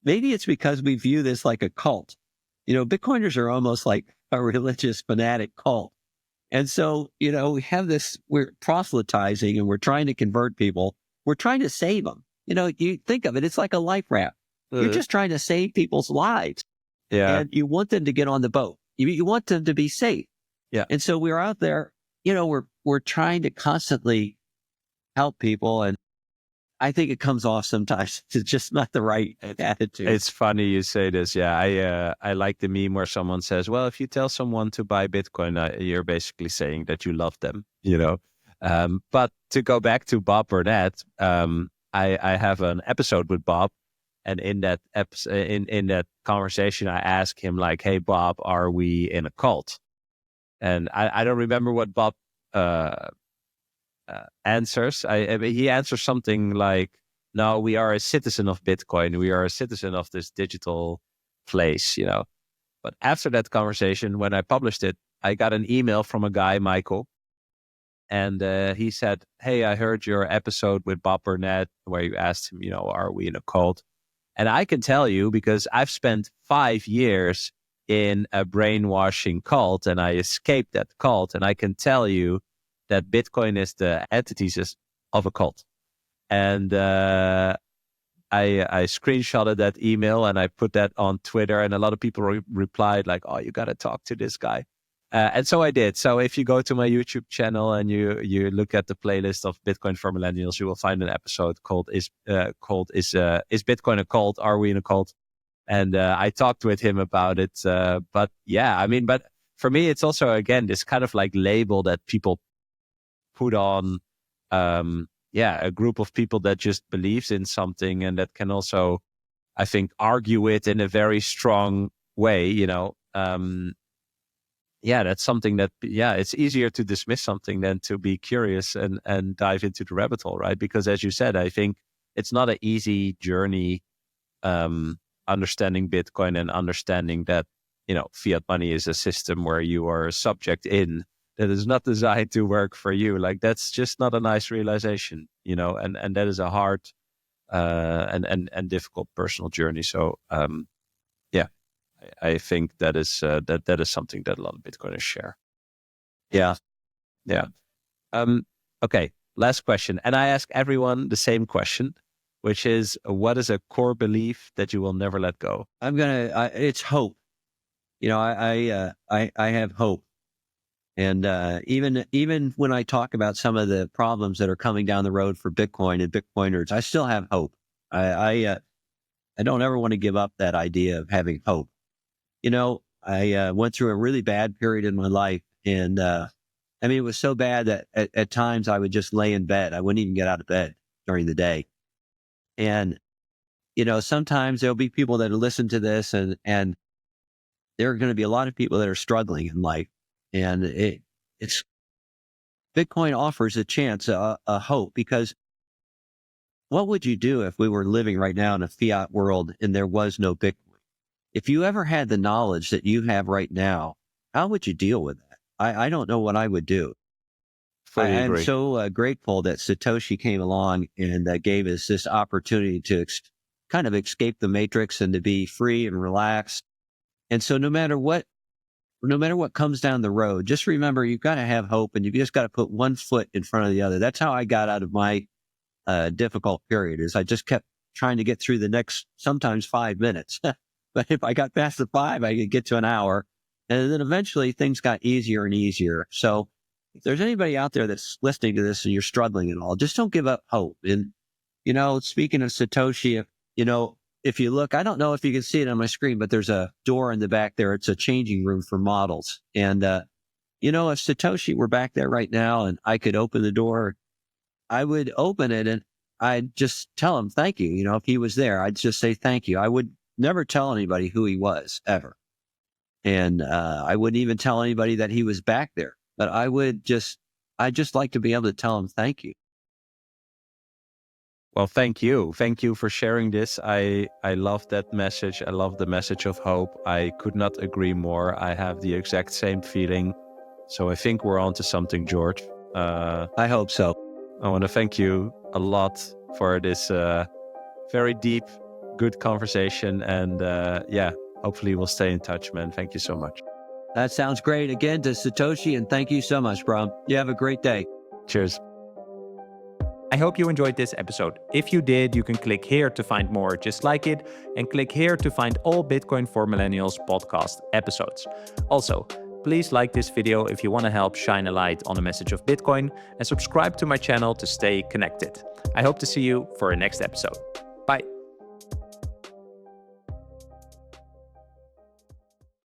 Maybe it's because we view this like a cult. Bitcoiners are almost like a religious fanatic cult. And so, we have this, we're proselytizing and we're trying to convert people. We're trying to save them. You think of it, it's like a life raft. You're just trying to save people's lives. Yeah. And you want them to get on the boat. You want them to be safe. Yeah. And so we're out there, we're trying to constantly help people. And I think it comes off sometimes. It's just not the right attitude. It's funny you say this. Yeah, I like the meme where someone says, well, if you tell someone to buy Bitcoin, you're basically saying that you love them, But to go back to Bob Burnett, I have an episode with Bob. And in that in that conversation, I asked him like, hey, Bob, are we in a cult? And I don't remember what Bob answers. He answers something like, no, we are a citizen of Bitcoin. We are a citizen of this digital place, But after that conversation, when I published it, I got an email from a guy, Michael. And he said, hey, I heard your episode with Bob Burnett where you asked him, are we in a cult? And I can tell you, because I've spent 5 years in a brainwashing cult and I escaped that cult. And I can tell you that Bitcoin is the antithesis of a cult. And I screenshotted that email and I put that on Twitter. And a lot of people replied like, oh, you got to talk to this guy. And so I did. So if you go to my YouTube channel and you look at the playlist of Bitcoin for Millennials, you will find an episode called "Is Bitcoin a Cult? Are we in a cult?" And I talked with him about it. But for me, it's also again this kind of like label that people put on, a group of people that just believes in something and that can also, I think, argue it in a very strong way. That's something that, it's easier to dismiss something than to be curious and dive into the rabbit hole, right? Because as you said, I think it's not an easy journey, understanding Bitcoin and understanding that, fiat money is a system where you are a subject in that is not designed to work for you. Like that's just not a nice realization, and that is a hard, and difficult personal journey. So, I think that is that is something that a lot of Bitcoiners share. Yeah. Okay. Last question, and I ask everyone the same question, which is, what is a core belief that you will never let go? It's hope. I have hope, and even when I talk about some of the problems that are coming down the road for Bitcoin and Bitcoiners, I still have hope. I don't ever want to give up that idea of having hope. I went through a really bad period in my life. And it was so bad that at times I would just lay in bed. I wouldn't even get out of bed during the day. And, sometimes there'll be people that listen to this and there are going to be a lot of people that are struggling in life. And it's Bitcoin offers a chance, a hope, because what would you do if we were living right now in a fiat world and there was no Bitcoin? If you ever had the knowledge that you have right now, how would you deal with that? I don't know what I would do. I'm so grateful that Satoshi came along and gave us this opportunity to kind of escape the matrix and to be free and relaxed. And so no matter what comes down the road, just remember you've got to have hope and you've just got to put one foot in front of the other. That's how I got out of my difficult period, is I just kept trying to get through the next, sometimes 5 minutes. But if I got past the 5, I could get to an hour. And then eventually things got easier and easier. So if there's anybody out there that's listening to this and you're struggling at all, just don't give up hope. And, speaking of Satoshi, if you look, I don't know if you can see it on my screen, but there's a door in the back there. It's a changing room for models. And, if Satoshi were back there right now and I could open the door, I would open it and I'd just tell him thank you. If he was there, I'd just say thank you. I would never tell anybody who he was, ever. And I wouldn't even tell anybody that he was back there. But I'd just like to be able to tell him thank you. Well, thank you. Thank you for sharing this. I love that message. I love the message of hope. I could not agree more. I have the exact same feeling. So I think we're on to something, George. I hope so. I want to thank you a lot for this very deep, good conversation. And hopefully we'll stay in touch, man. Thank you so much. That sounds great. Again, to Satoshi, and thank you so much, Bram. You have a great day. Cheers. I hope you enjoyed this episode. If you did, you can click here to find more just like it, and click here to find all Bitcoin for Millennials podcast episodes. Also, please like this video if you want to help shine a light on the message of Bitcoin, and subscribe to my channel to stay connected. I hope to see you for a next episode.